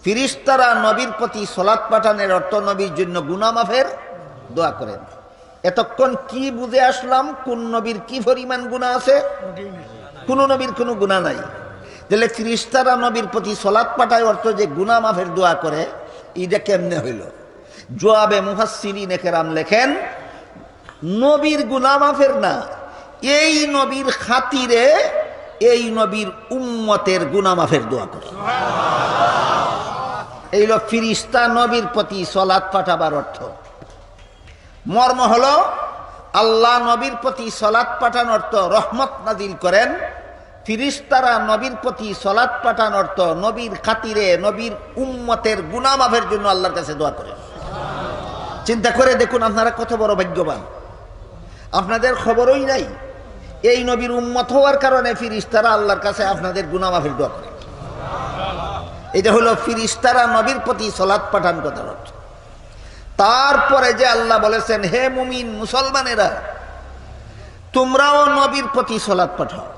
ফিরিস্তারা নবীর প্রতি সালাত পাঠানের অর্থ নবীর জন্য গুনাহ মাফের দোয়া করেন। এতক্ষণ কি বুঝে আসলাম? কোন নবীর কি পরিমাণ গুনাহ আছে? কোন নবীর কোনো গুনাহ নাই। তাহলে ফিরিস্তারা নবীর প্রতি সালাত পাঠায় অর্থ যে গুনাহ মাফের দোয়া করে, এটা কেমনে হইল? জওয়াবে মুফাসসিরিন কেরাম লেখেন, নবীর গুনাহ মাফের না, এই নবীর খাতিরে এই নবীর উম্মতের গুনাহ মাফের দোয়া করে। এই হলো ফিরিস্তা নবীর প্রতি সালাত পাঠাবার অর্থ। মর্ম হলো আল্লাহ নবীর প্রতি সালাত পাঠান অর্থ রহমত নাজিল করেন। ফিরিস্তারা নবীর প্রতি সালাত পাঠান অর্থ নবীর খাতিরে নবীর উম্মতের গুনাহ মাফের জন্য আল্লাহর কাছে দোয়া করেন। চিন্তা করে দেখুন আপনারা কত বড় ভাগ্যবান। আপনাদের খবরই নাই এই নবীর উম্মত হওয়ার কারণে ফিরিস্তারা আল্লাহর কাছে আপনাদের গুনাহ মাফের দোয়া করে। এটা হলো ফিরিস্তারা নবীর প্রতি সালাত পাঠান কথার অর্থ। তারপরে যে আল্লাহ বলেছেন, হে মুমিন মুসলমানেরা তোমরাও নবীর প্রতি সালাত পাঠাও।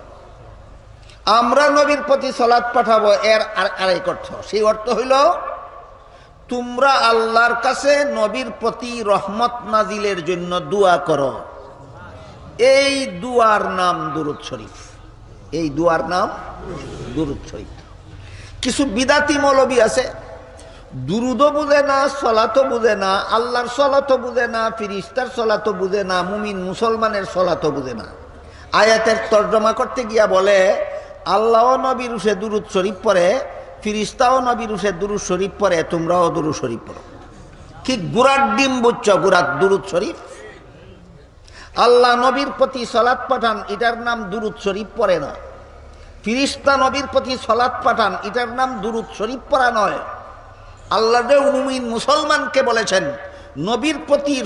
আমরা নবীর প্রতি সালাত পাঠাবো, এর আরেক অর্থ। সেই অর্থ হইল তোমরা আল্লাহর কাছে নবীর প্রতি রহমত নাজিলের জন্য দোয়া করো। এই দুয়ার নাম দুরূদ শরীফ। এই দুয়ার নাম দুরূদ শরীফ। কিছু বিদাতি মৌলবী আছে, দুরুদও বুঝে না, সলাতও বুঝে না, আল্লাহর সলাতও বুঝে না, ফিরিস্তার সলাতও বুঝে না, মুমিন মুসলমানের সলাতও বুঝে না। আয়াতের তর্জমা করতে গিয়া বলে আল্লাহও নবীর উসে দুরূদ শরীফ পড়ে, ফিরিস্তাও নবীর উসে দুরূদ শরীফ পড়ে, তোমরাও দুরূদ শরীফ পড়ো। কি গুড়ার ডিম বুঝছ? গুড়ার দুরূদ শরীফ। আল্লাহ নবীর প্রতি সালাত পাঠান, এটার নাম দুরূদ শরীফ পড়ে না। ফিরিস্তা নবীর প্রতি সালাত পাঠান, এটার নাম দুরূদ শরীফ পড়া নয়। আল্লাহ যে মুমিন মুসলমানকে বলেছেন নবীর প্রতি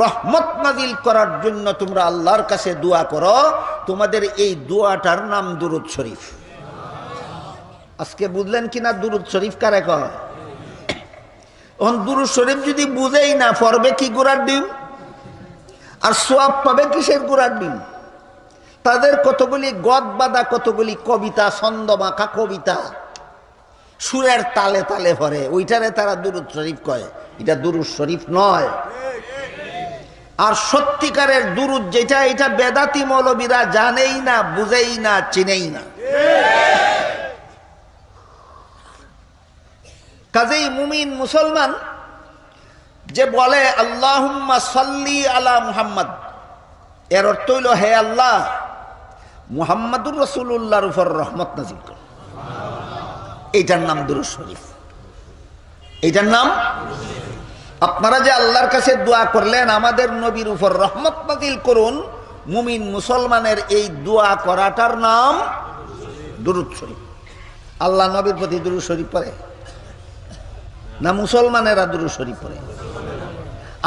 রহমত নাজিল করার জন্য তোমরা আল্লাহর কাছে দোয়া করো, তোমাদের এই দোয়াটার নাম দুরূদ শরীফ। আজকে বুঝলেন কিনা দুরূদ শরীফ কারে কয়? এখন দুরূদ শরীফ যদি বুঝেই না, পড়বে কি গুড়ার ডিম? আর সোয়াব পাবে কিসের গুড়ার ডিম? তাদের কতগুলি গদ বাঁধা কতগুলি কবিতা, ছন্দ মাখা কবিতা, সুরের তালে তালে ভরে, ওইটারে তারা দুরূদ শরীফ কয়। এটা দুরূদ শরীফ নয়। আর সত্যিকারের দুরুদ যেটা, এটা বেদাতি মৌলবীরা জানেই না, বুঝেই না, চিনেই না। কাজেই মুমিন মুসলমান যে বলে আল্লাহুম্মা সাল্লি আলা মুহাম্মদ, এর অর্থ হইল হে আল্লাহ মুহাম্মাদুর রাসূলুল্লাহর উপর রহমত নাজিল কর। এইটার নাম দুরূদ শরীফ। এইটার নাম, আপনারা যে আল্লাহর কাছে দোয়া করলেন আমাদের নবীর উপর রহমত নাজিল করুন, মুমিন মুসলমানের এই দোয়া করাটার নাম দুরূদ শরীফ। আল্লাহ নবীর প্রতি দুরূদ শরীফ পড়ে না মুসলমানেরা দুরূদ শরীফ পড়ে?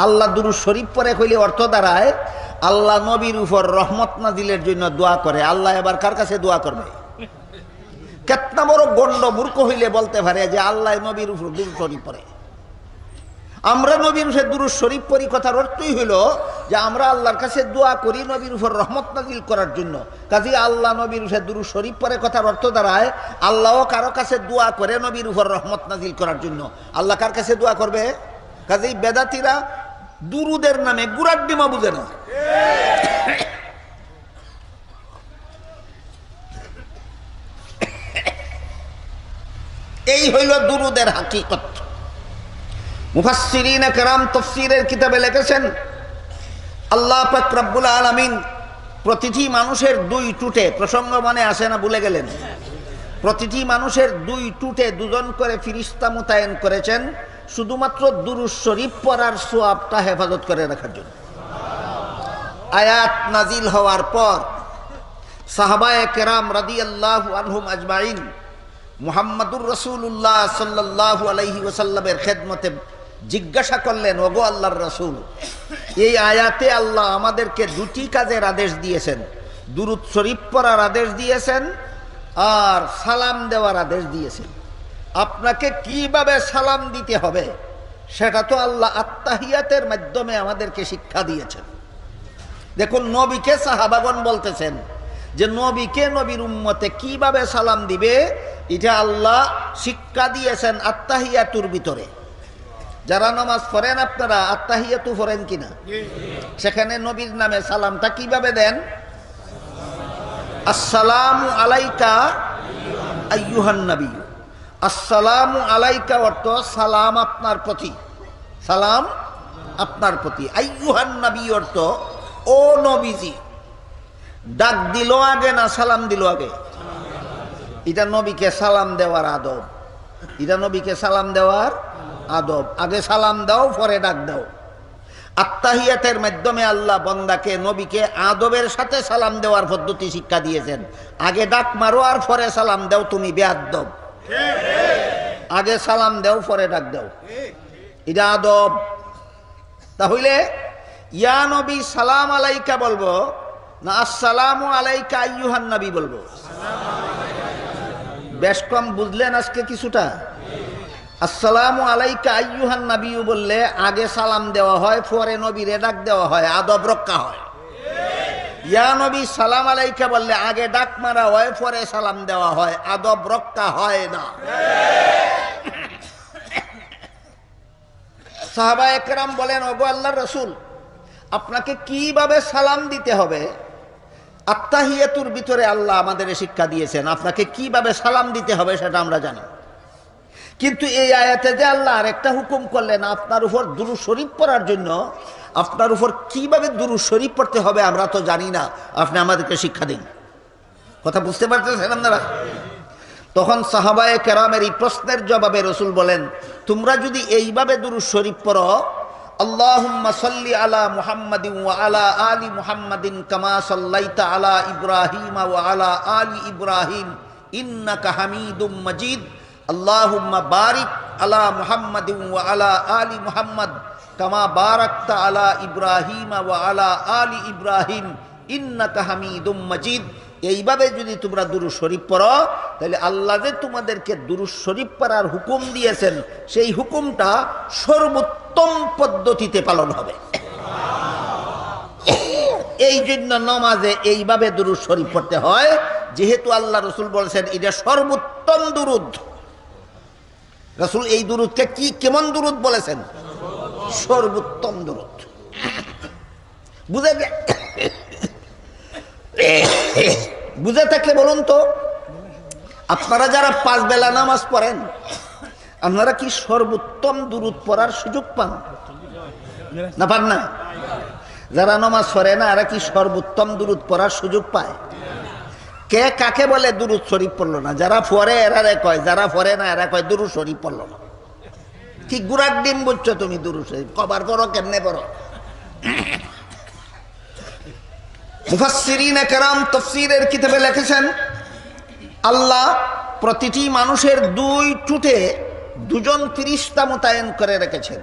আল্লাহ দুরূদ শরীফ পড়ে কইলে অর্থ দাঁড়ায় আল্লাহ নবীর উপর রহমত নাজিলের জন্য দোয়া করে। আল্লাহ এবার কার কাছে দোয়া করবে? কেতনা বড় গন্ড মূর্খ হইলে বলতে পারে যে আল্লাহ নবীর উপর দুরূদ শরীফ পড়ে। আমরা নবীর উপর দুরূদ শরীফ পড়ি, কথার অর্থই হইল যে আমরা আল্লাহর কাছে দোয়া করি নবীর উপর রহমত নাজিল করার জন্য। কাজে আল্লাহ নবীর উপর দুরূদ শরীফ পড়ে, কথার অর্থ দাঁড়ায় আল্লাহও কারো কাছে দোয়া করে নবীর উপর রহমত নাজিল করার জন্য। আল্লাহ কার কাছে দোয়া করবে? কাজেই বেদাতীরা দুরুদের নামে গুড়ার ডিমা বুঝে না। এই হইল দুরুদের হাকিকত। মুফাসসিরিন কেরাম তাফসীরের কিতাবে লিখেছেন আল্লাহ পাক রব্বুল আলামিন প্রতিটি মানুষের দুই টুটে, প্রসঙ্গ মনে আসে না, ভুলে গেলেন, প্রতিটি মানুষের দুই টুটে দুজন করে ফিরিস্তা মোতায়েন করেছেন শুধুমাত্র দুরূদ শরীফ পড়ার সওয়াবটা হেফাজত করে রাখার জন্য। আয়াত নাজিল হওয়ার পর সাহাবায়ে কেরাম রাদিয়াল্লাহু আনহুম আজমাইন মুহাম্মাদুর রাসূলুল্লাহ সাল্লাল্লাহু আলাইহি ওয়াসাল্লামের খেদমতে জিজ্ঞাসা করলেন, ওগো আল্লাহর রাসূল, এই আয়াতে আল্লাহ আমাদেরকে দুটি কাজের আদেশ দিয়েছেন, দুরূদ শরীফ পড়ার আদেশ দিয়েছেন আর সালাম দেওয়ার আদেশ দিয়েছেন। আপনাকে কিভাবে সালাম দিতে হবে সেটা তো আল্লাহ আত্তাহিয়াতের মাধ্যমে আমাদেরকে শিক্ষা দিয়েছেন। দেখুন, নবীকে সাহাবাগণ বলতেছেন যে নবীকে নবীর উম্মতে কিভাবে সালাম দিবে, এটা আল্লাহ শিক্ষা দিয়েছেন আত্তাহিয়াতুর ভিতরে। যারা নামাজ পড়েন আপনারা আত্তাহিয়াতু পড়েন কিনা? সেখানে নবীর নামে সালামটা কিভাবে দেন? আসসালামু আলাইকা আইয়ুহান নবী। আসসালামু আলাইকা অর্থ সালাম আপনার প্রতি, সালাম আপনার প্রতি। আইয়ুহান নবী অর্থ ও নবীজি। ডাক দিল আগে না সালাম দিল আগে? এটা নবীকে সালাম দেওয়ার আদব, এটা নবীকে সালাম দেওয়ার আদব। আগে সালাম দাও, পরে ডাক দাও। আত্তাহিয়াতের মাধ্যমে আল্লাহ বান্দাকে নবীকে আদবের সাথে সালাম দেওয়ার পদ্ধতি শিক্ষা দিয়েছেন। আগে ডাক মারো আর পরে সালাম দাও, তুমি বেয়াদব। আগে সালাম দাও, পরে ডাক দাও, এটা আদব। তাহলে ইয়া নবী সালাম আলাইকা বলবো না আসসালামু আলাইকা আইয়ুহান নবী বলবো? বেশ কম বুঝলেন আজকে কিছুটা। আসসালামু আলাইকা আইয়ুহান নবী বললে আগে সালাম দেওয়া হয়, পরে নবীরে ডাক দেওয়া হয়, আদব রক্ষা হয়। ইয়া নবী সালাম আলাইকা বললে আগে ডাক মারা হয়, পরে সালাম দেওয়া হয়, আদব রক্ষা হয় না। সাহাবায়ে কেরাম বলেন, ওগো আল্লাহর রাসূল, আপনাকে কিভাবে সালাম দিতে হবে? আত্তাহিয়াতুর ভিতরে আল্লাহ আমাদের শিক্ষা দিয়েছেন, আপনাকে কিভাবে সালাম দিতে হবে সেটা আমরা জানি। কিন্তু এই আয়াতে যে আল্লাহ আরেকটা হুকুম করলেন আপনার উপর দুরূদ শরীফ পড়ার জন্য, আপনার উপর কিভাবে দুরূদ শরীফ পড়তে হবে আমরা তো জানি না, আপনি আমাদেরকে শিক্ষা দিন। কথা বুঝতে পারতেছেন আপনারা? তখন সাহাবায়ে কেরামের এই প্রশ্নের জবাবে রাসূল বলেন, তোমরা যদি এইভাবে দুরূদ শরীফ পড়ো, আল্লাহুম্মা সাল্লি আলা মুহাম্মাদিন ওয়া আলা আলি মুহাম্মাদিন কামা সাল্লাইতা আলা ইব্রাহিম ওয়া আলা আলি ইব্রাহিম ইন্নাকা হামিদুম মাজিদ, আল্লাহুম্মা বারিক আলা মুহাম্মাদিন ওয়া আলা আলি মুহাম্মাদ কামা বারাকতা আলা ইব্রাহিম ওয়া আলা আলি ইব্রাহিম ইন্নাকা হামিদুম মাজিদ। এইভাবে যদি তোমরা দুরূদ শরীফ পড়ো, তাহলে আল্লাহ যে তোমাদেরকে দুরূদ শরীফ পড়ার হুকুম দিয়েছেন সেই হুকুমটা সর্বোত্তম পদ্ধতিতে পালন হবে। এই জন্য নমাজে এইভাবে দুরূদ শরীফ পড়তে হয়, যেহেতু আল্লাহ রাসূল বলেছেন এটা সর্বোত্তম দুরূদ। রাসূল এই দুরূদকে কি কেমন দুরূদ বলেছেন? সর্বোত্তম দুরূদ। বুঝে থাকলে বলুন তো, আপনারা যারা 5 বেলা নামাজ পড়েন, আপনারা কি সর্বোত্তম দুরূদ পড়ার সুযোগ পান না পান না? যারা নামাজ পড়ে না এরা কি সর্বোত্তম দুরূদ পড়ার সুযোগ পায়? কে কাকে বলে দুরূদ শরীফ পড়লো না? যারা পড়ে এরা কয়, যারা পড়ে না এরা কয় দুরূদ শরীফ পড়লো না। কি গুড়ার ডিম বুঝছো তুমি? দুরূদ শরীফ কবার পড়ো, কেমনে পড়ো? মুফাসসিরিনে কেরাম তাফসীরের কিতাবে লিখেছেন, আল্লাহ প্রতিটি মানুষের 2 ঠোঁটে 2 জন ফেরেশতা মোতায়েন করে রেখেছেন,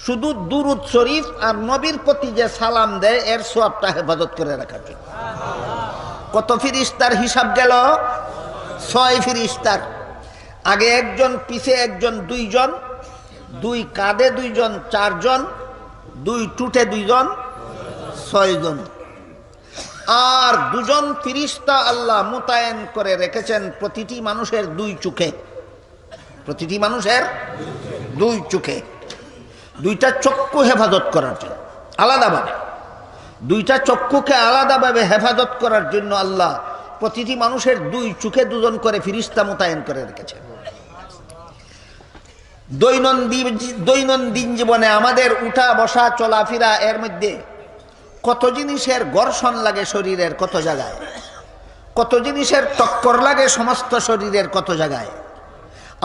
শুধু দুরূদ শরীফ আর নবীর প্রতি যে সালাম দেয় এর সওয়াবটা হেফাজত করে রাখার জন্য। কত ফেরেশতার হিসাব গেল? 6 ফেরেশতার। আগে একজন, পিছে একজন, 2 জন, 2 কাঁধে 2 জন, 4 জন, 2 ঠোঁটে 2 জন, 6 জন। আর 2 জন ফেরেশতা আল্লাহ মোতায়েন করে রেখেছেন প্রতিটি মানুষের 2 চোখে। প্রতিটি মানুষের 2 চোখে, 2টা চক্ষু হেফাজত করার জন্য আলাদাভাবে, 2টা চক্ষুকে আলাদাভাবে হেফাজত করার জন্য আল্লাহ প্রতিটি মানুষের 2 চোখে 2 জন করে ফেরেশতা মোতায়েন করে রেখেছেন। দৈনন্দিন জীবনে আমাদের উঠা বসা চলাফেরা এর মধ্যে কত জিনিসের ঘর্ষণ লাগে শরীরের কত জায়গায়, কত জিনিসের টক্কর লাগে সমস্ত শরীরের কত জায়গায়।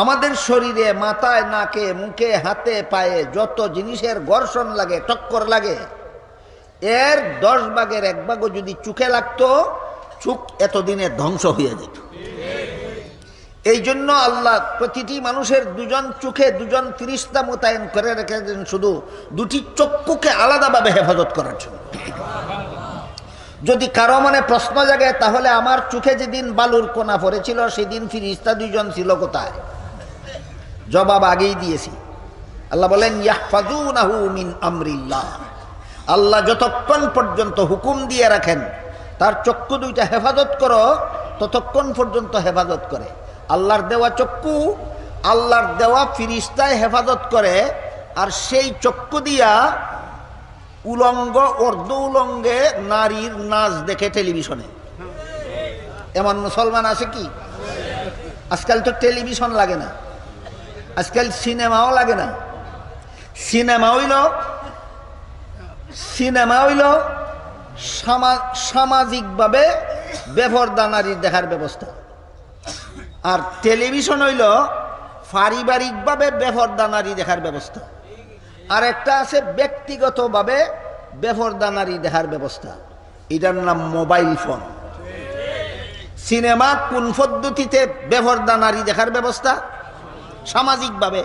আমাদের শরীরে মাথায়, নাকে, মুখে, হাতে, পায়ে যত জিনিসের ঘর্ষণ লাগে, টক্কর লাগে, এর 10 ভাগের 1 ভাগও যদি চোখে লাগতো, চোখ এতদিনে ধ্বংস হয়ে যেত। এই জন্য আল্লাহ প্রতিটি মানুষের 2 জন চোখে 2 জন ফেরেশতা মোতায়েন করে রেখেছেন শুধু 2টি চক্ষুকে আলাদাভাবে হেফাজত করার জন্য। যদি কারো মনে প্রশ্ন জাগে, তাহলে আমার চোখে যেদিন বালুর কোনা পড়েছিল সেদিন ফেরেশতা 2 জন ছিল কোথায়? জবাব আগেই দিয়েছি। আল্লাহ বলেন, ইয়াহফাজুনাহু মিন আমরিল্লাহ। আল্লাহ যতক্ষণ পর্যন্ত হুকুম দিয়ে রাখেন তার চক্ষু 2টা হেফাজত করো, ততক্ষণ পর্যন্ত হেফাজত করে। আল্লাহর দেওয়া চক্ষু আল্লাহর দেওয়া ফেরেশতায় হেফাজত করে, আর সেই চক্ষু দিয়া উলঙ্গ অর্ধ উলঙ্গে নারীর নাচ দেখে টেলিভিশনে। এমন মুসলমান আছে কি? আজকাল তো টেলিভিশন লাগে না, আজকাল সিনেমাও লাগে না। সিনেমা হইল সামাজিকভাবে বেপরদা নারীর দেখার ব্যবস্থা, আর টেলিভিশন হইল পারিবারিকভাবে বেপরদা নারী দেখার ব্যবস্থা। আর একটা আছে ব্যক্তিগতভাবে বেপরদা নারী দেখার ব্যবস্থা, এটার নাম মোবাইল ফোন। সিনেমা কোন পদ্ধতিতে বেপরদা নারী দেখার ব্যবস্থা? সামাজিকভাবে।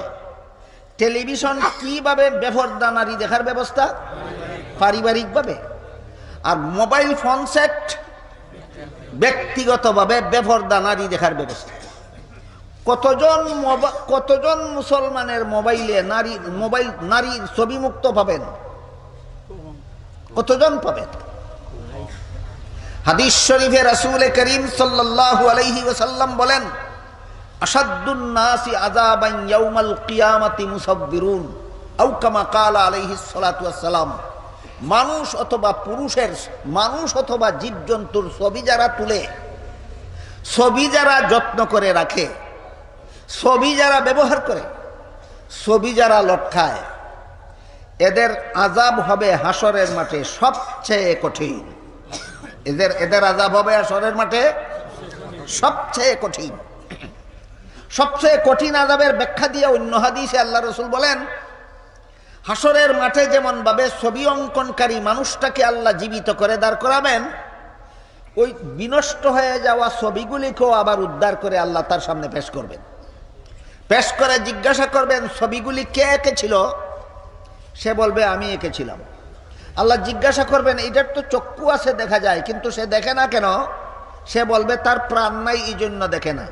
টেলিভিশন কিভাবে বেপরদা নারী দেখার ব্যবস্থা? পারিবারিকভাবে। আর মোবাইল ফোন সেট ব্যক্তিগতভাবে বেপরদা নারী দেখার ব্যবস্থা। কতজন মুসলমানের মোবাইলে নারীর ছবি মুক্ত পাবেন? কতজন পাবেন? হাদিস শরীফে রাসূল করিম সাল্লাল্লাহু আলাইহি ওয়াসাল্লাম বলেন, আশাদ্দুন নাসি আযাবান ইয়াউমাল কিয়ামাতি মুসাব্বিরুন, আও কামা ক্বালা আলাইহিস সালাতু ওয়াসসালাম। মানুষ অথবা জীবজন্তুর ছবি যারা তুলে, ছবি যারা যত্ন করে রাখে, ছবি যারা ব্যবহার করে, ছবি যারা লটকায়, এদের আযাব হবে হাসরের মাঠে সবচেয়ে কঠিন। এদের আযাব হবে হাসরের মাঠে সবচেয়ে কঠিন। সবচেয়ে কঠিন আযাবের ব্যাখ্যা দিয়ে অন্য হাদিসে আল্লাহ রাসূল বলেন, হাসরের মাঠে যেমন ভাবে ছবি অঙ্কনকারী মানুষটাকে আল্লাহ জীবিত করে দাঁড় করাবেন, ওই বিনষ্ট হয়ে যাওয়া ছবিগুলিকেও আবার উদ্ধার করে আল্লাহ তার সামনে পেশ করবেন। পেশ করে জিজ্ঞাসা করবেন, ছবিগুলি কে এঁকেছিল? সে বলবে, আমি এঁকেছিলাম। আল্লাহ জিজ্ঞাসা করবেন, এটার তো চক্ষু আছে, দেখা যায়, কিন্তু সে দেখে না কেন? সে বলবে, তার প্রাণ নাই, এই জন্য দেখে না।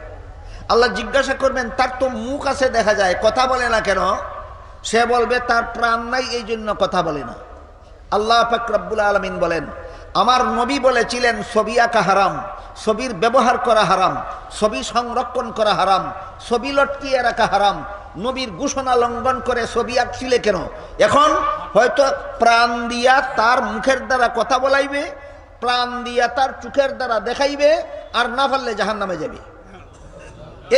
আল্লাহ জিজ্ঞাসা করবেন, তার তো মুখ আছে, দেখা যায়, কথা বলে না কেন? সে বলবে, তার প্রাণ নাই, এই জন্য কথা বলে না। আল্লাহ পাক রব্বুল আলামিন বলেন, আমার নবী বলেছিলেন ছবি আঁকা হারাম, ছবির ব্যবহার করা হারাম, ছবি সংরক্ষণ করা হারাম, ছবি লটকিয়ে রাখা হারাম। নবীর ঘোষণা লঙ্ঘন করে ছবি আঁকছিলে কেন? এখন হয়তো প্রাণ দিয়া তার মুখের দ্বারা কথা বলাইবে, প্রাণ দিয়া তার চোখের দ্বারা দেখাইবে, আর না পারলে জাহান্নামে যাবে।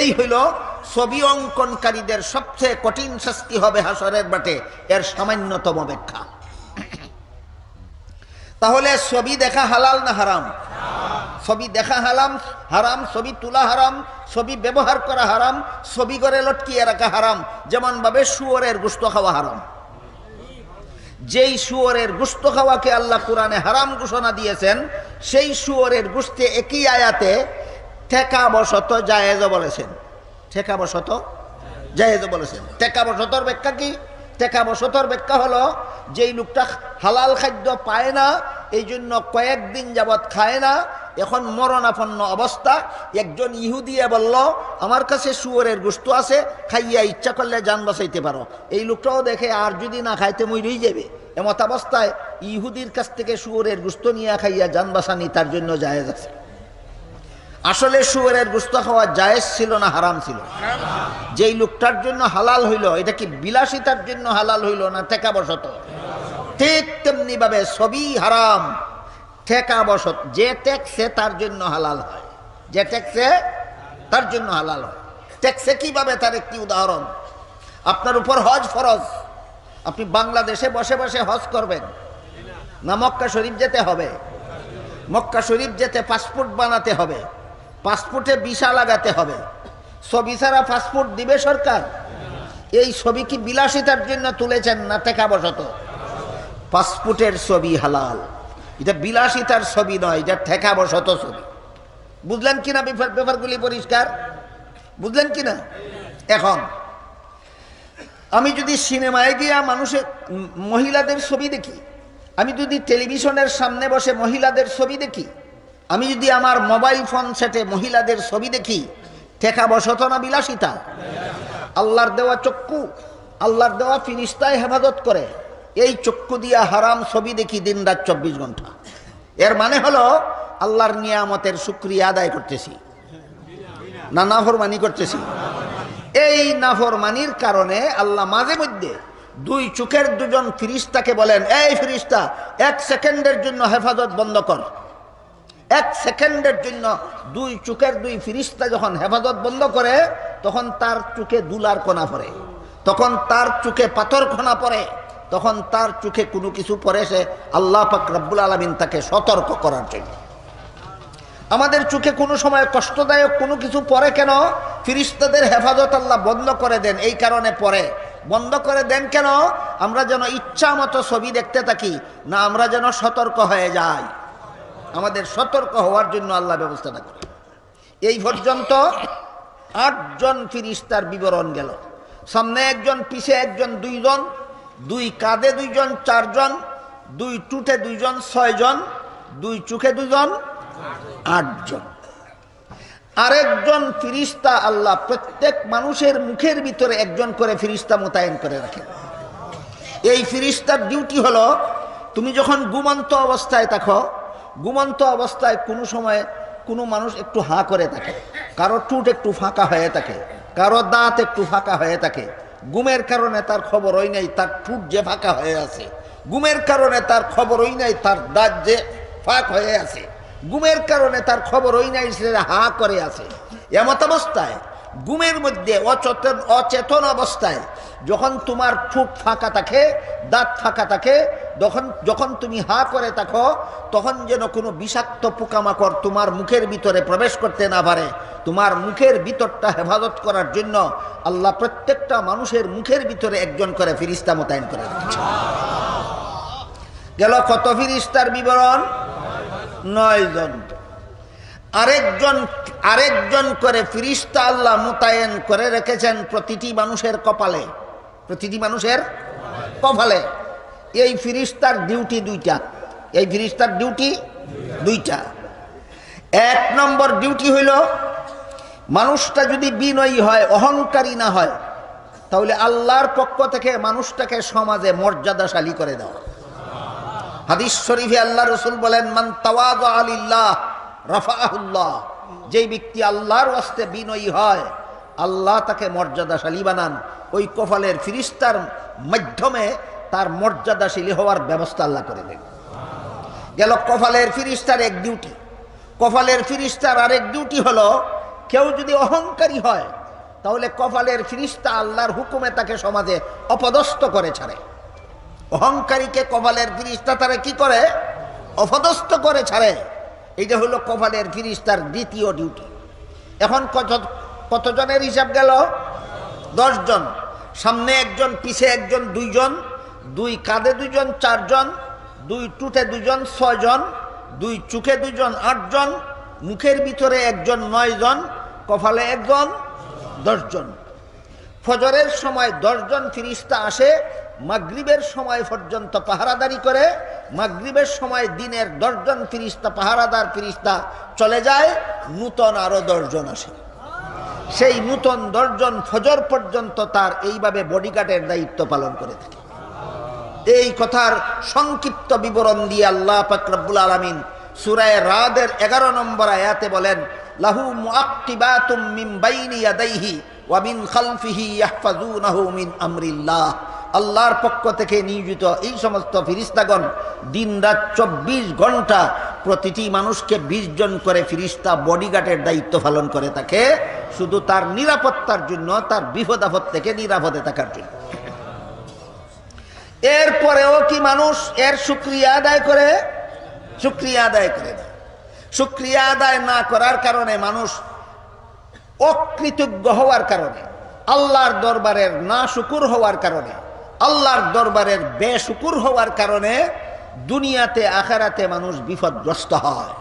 এই হইল ছবি অঙ্কনকারীদের সবচেয়ে কঠিন শাস্তি হবে হাসরের মাঠে, এর সামান্যতম ব্যাখ্যা। তাহলে ছবি দেখা হালাল না হারাম? ছবি দেখা হারাম, ছবি তোলা হারাম, ছবি ব্যবহার করা হারাম, ছবি করে লটকিয়ে রাখা হারাম। যেমন ভাবে শুয়োরের গোশত খাওয়া হারাম। যেই শুয়োরের গোশত খাওয়াকে আল্লাহ কোরআনে হারাম ঘোষণা দিয়েছেন, সেই শুয়োরের গোশতে একই আয়াতে ঠেকাবশত জায়েজ বলেছেন। ঠেকাবশত জায়েজ বলেছেন। ঠেকাবশতর ব্যাখ্যা কি? ঠেকাবশতর ব্যাখ্যা হলো, যেই লোকটা হালাল খাদ্য পায় না, এই জন্য কয়েকদিন যাবৎ খায় না, এখন মরণাপন্ন অবস্থা, একজন ইহুদিয়া বলল আমার কাছে শুয়োরের গোশত আছে, খাইয়া ইচ্ছা করলে জান বাঁচাইতে পারো। এই লোকটাও দেখে আর যদি না খাইতে মরেই যাবে, এমত অবস্থায় ইহুদির কাছ থেকে শুয়োরের গোশত নিয়ে খাইয়া জান বাঁচানি তার জন্য জায়েজ আছে। আসলে শুয়োরের গোশত খাওয়া জায়েজ ছিল না হারাম ছিল? যেই লোকটার জন্য হালাল হইল, এটা কি বিলাসিতার জন্য হালাল হইল না ঠেকাবশত? ঠিক তেমনি ভাবে ছবি হারাম ঠেকাবশত। যে ট্যাক্সে তার জন্য হালাল হয়, যে ট্যাক্সে তার জন্য হালাল হয়। ট্যাক্সে কিভাবে? তার একটি উদাহরণ। আপনার উপর হজ ফরজ, আপনি বাংলাদেশে বসে বসে হজ করবেন না মক্কা শরীফ যেতে হবে? মক্কা শরীফ যেতে পাসপোর্ট বানাতে হবে, পাসপোর্টে ভিসা লাগাতে হবে। ছবি ছাড়া পাসপোর্ট দিবে সরকার? এই ছবি কি বিলাসিতার জন্য তুলেছেন না ঠেকাবশত? পাসপোর্টের ছবি হালাল, এটা বিলাসিতার ছবি নয়, এটা ঠেকাবশত ছবি। বুঝলেন কিনা ব্যাপারগুলি পরিষ্কার? বুঝলেন কিনা? এখন আমি যদি সিনেমায় গিয়া মানুষের মহিলাদের ছবি দেখি, আমি যদি টেলিভিশনের সামনে বসে মহিলাদের ছবি দেখি, আমি যদি আমার মোবাইল ফোন সেটে মহিলাদের ছবি দেখি, ঠেকাবশত না বিলাসিতা? আল্লাহর দেওয়া চক্ষু, আল্লাহর দেওয়া ফিরিস্তায় হেফাজত করে, এই চক্ষু দিয়া হারাম ছবি দেখি দিন রাত 24 ঘন্টা। এর মানে হলো আল্লাহর নিয়ামতের শুকরিয়া আদায় করতেছি না নাফরমানি করতেছি? এই নাফরমানির কারণে আল্লাহ মাঝে মধ্যে দুই চোখের দুজন ফিরিস্তাকে বলেন, এই ফিরিস্তা 1 সেকেন্ডের জন্য হেফাজত বন্ধ কর। 1 সেকেন্ডের জন্য দুই চোখের দুই ফিরিস্তা যখন হেফাজত বন্ধ করে, তখন তার চোখে দুলার কণা পড়ে, তখন তার চোখে পাথর কণা পড়ে, তখন তার চোখে কোনো কিছু পড়ে, সে আল্লাহ পাক রব্বুল আলামিন তাকে সতর্ক করার জন্য। আমাদের চোখে কোনো সময় কষ্টদায়ক কোনো কিছু পড়ে কেন? ফিরিস্তাদের হেফাজত আল্লাহ বন্ধ করে দেন, এই কারণে পড়ে। বন্ধ করে দেন কেন? আমরা যেন ইচ্ছা মতো ছবি দেখতে থাকি না, আমরা যেন সতর্ক হয়ে যাই। আমাদের সতর্ক হওয়ার জন্য আল্লাহ ব্যবস্থাটা করে। এই পর্যন্ত 8 জন ফিরিস্তার বিবরণ গেল। সামনে একজন, পিছে একজন, 2 জন, 2 কাঁধে 2 জন, 4 জন, 2 টুটে 2 জন, 6 জন, 2 চোখে 2 জন, 8 জন। আরেকজন ফিরিস্তা আল্লাহ প্রত্যেক মানুষের মুখের ভিতরে একজন করে ফিরিস্তা মোতায়েন করে রাখেন। এই ফিরিস্তার ডিউটি হলো, তুমি যখন ঘুমন্ত অবস্থায় থাকো, ঘুমন্ত অবস্থায় কোনো সময় কোনো মানুষ একটু হাঁ করে থাকে, কারো টুট একটু ফাঁকা হয়ে থাকে, কারো দাঁত একটু ফাঁকা হয়ে থাকে। ঘুমের কারণে তার খবরই নাই তার ঠুট যে ফাঁকা হয়ে আছে, ঘুমের কারণে তার খবরই নাই তার দাঁত যে ফাঁক হয়ে আছে, ঘুমের কারণে তার খবরই নাই সে হা করে আছে। এমত অবস্থায় ঘুমের মধ্যে অচেতন অবস্থায় যখন তোমার ঠোঁট ফাঁকা থাকে, দাঁত ফাঁকা থাকে, যখন তুমি হা করে থাকো, তখন যেন কোনো বিষাক্ত পোকামাকড় তোমার মুখের ভিতরে প্রবেশ করতে না পারে। তোমার মুখের ভিতরটা হেফাজত করার জন্য আল্লাহ প্রত্যেকটা মানুষের মুখের ভিতরে একজন করে ফিরিস্তা মোতায়েন করে রেখেছে। গেল কত ফিরিস্তার বিবরণ? 9 জন। আরেকজন করে ফিরিস্তা আল্লাহ মোতায়েন করে রেখেছেন প্রতিটি মানুষের কপালে, প্রতিটি মানুষের কপালে। এই ফিরিস্তার ডিউটি 2টা। এই ফিরিস্তার ডিউটি 2টা। 1 নম্বর ডিউটি হইল, মানুষটা যদি বিনয়ী হয়, অহংকারী না হয়, তাহলে আল্লাহর পক্ষ থেকে মানুষটাকে সমাজে মর্যাদাশালী করে দেওয়া। হাদিস শরীফে আল্লাহ রসুল বলেন, মান তাওয়াযা লিল্লাহ রাফাআহুল্লাহ। যেই ব্যক্তি আল্লাহর ওয়াস্তে বিনয়ী হয়, আল্লাহ তাকে মর্যাদাশালী বানান, ওই কপালের ফিরিস্তার মাধ্যমে তার মর্যাদাশালী হওয়ার ব্যবস্থা আল্লাহ করে দেন। গেল কপালের ফিরিস্তার এক ডিউটি। কপালের ফিরিস্তার আরেক ডিউটি হলো, কেউ যদি অহংকারী হয় তাহলে কপালের ফিরিস্তা আল্লাহর হুকুমে তাকে সমাজে অপদস্থ করে ছাড়ে। অহংকারীকে কপালের ফিরিস্তা তারা কি করে? অপদস্থ করে ছাড়ে। এইটা হলো কপালের ফিরিস্তার দ্বিতীয় ডিউটি। এখন কতজনের হিসাব গেল? 10 জন। সামনে একজন, পিছে একজন, 2 জন, 2 কাঁধে 2 জন, 4 জন, 2 টুটে 2 জন, 6 জন, 2 চোখে 2 জন, 8 জন, মুখের ভিতরে একজন, 9 জন, কপালে একজন, 10 জন। ফজরের সময় 10 জন ফিরিস্তা আসে, মাগরিবের সময় পর্যন্ত পাহারাদারি করে। মাগরিবের সময় দিনের 10 জন ফিরিস্তা, পাহারাদার ফিরিস্তা চলে যায়, নূতন আরো 10 জন আসে। সেই নূতন 10 জন ফজর পর্যন্ত তার এইভাবে বডিগার্ডের দায়িত্ব পালন করে থাকে। এই কথার সংক্ষিপ্ত বিবরণ দিয়ে আল্লাহ পাক রব্বুল আলামিন সূরা রাদের 11 নম্বর আয়াতে বলেন, লাহু মুআক্কিবাতুম মিন বাইনি ইয়াদাইহি ওয়া মিন খালফিহি ইয়াহফাজুনাহু মিন আমরিল্লাহ। আল্লাহর পক্ষ থেকে নিয়োজিত এই সমস্ত ফিরিস্তাগণ দিনরাত 24 ঘন্টা প্রতিটি মানুষকে 20 জন করে ফিরিস্তা বডিগার্ডের দায়িত্ব পালন করে থাকে, শুধু তার নিরাপত্তার জন্য, তার বিপদ আপদ থেকে নিরাপদে থাকার জন্য। এরপরেও কি মানুষ এর শুকরিয়া আদায় করে? শুকরিয়া আদায় করে না। শুকরিয়া আদায় না করার কারণে মানুষ অকৃতজ্ঞ হওয়ার কারণে, আল্লাহর দরবারের না শুকুর হওয়ার কারণে, আল্লাহর দরবারের বেশুকুর হওয়ার কারণে দুনিয়াতে আখিরাতে মানুষ বিপদগ্রস্ত হয়।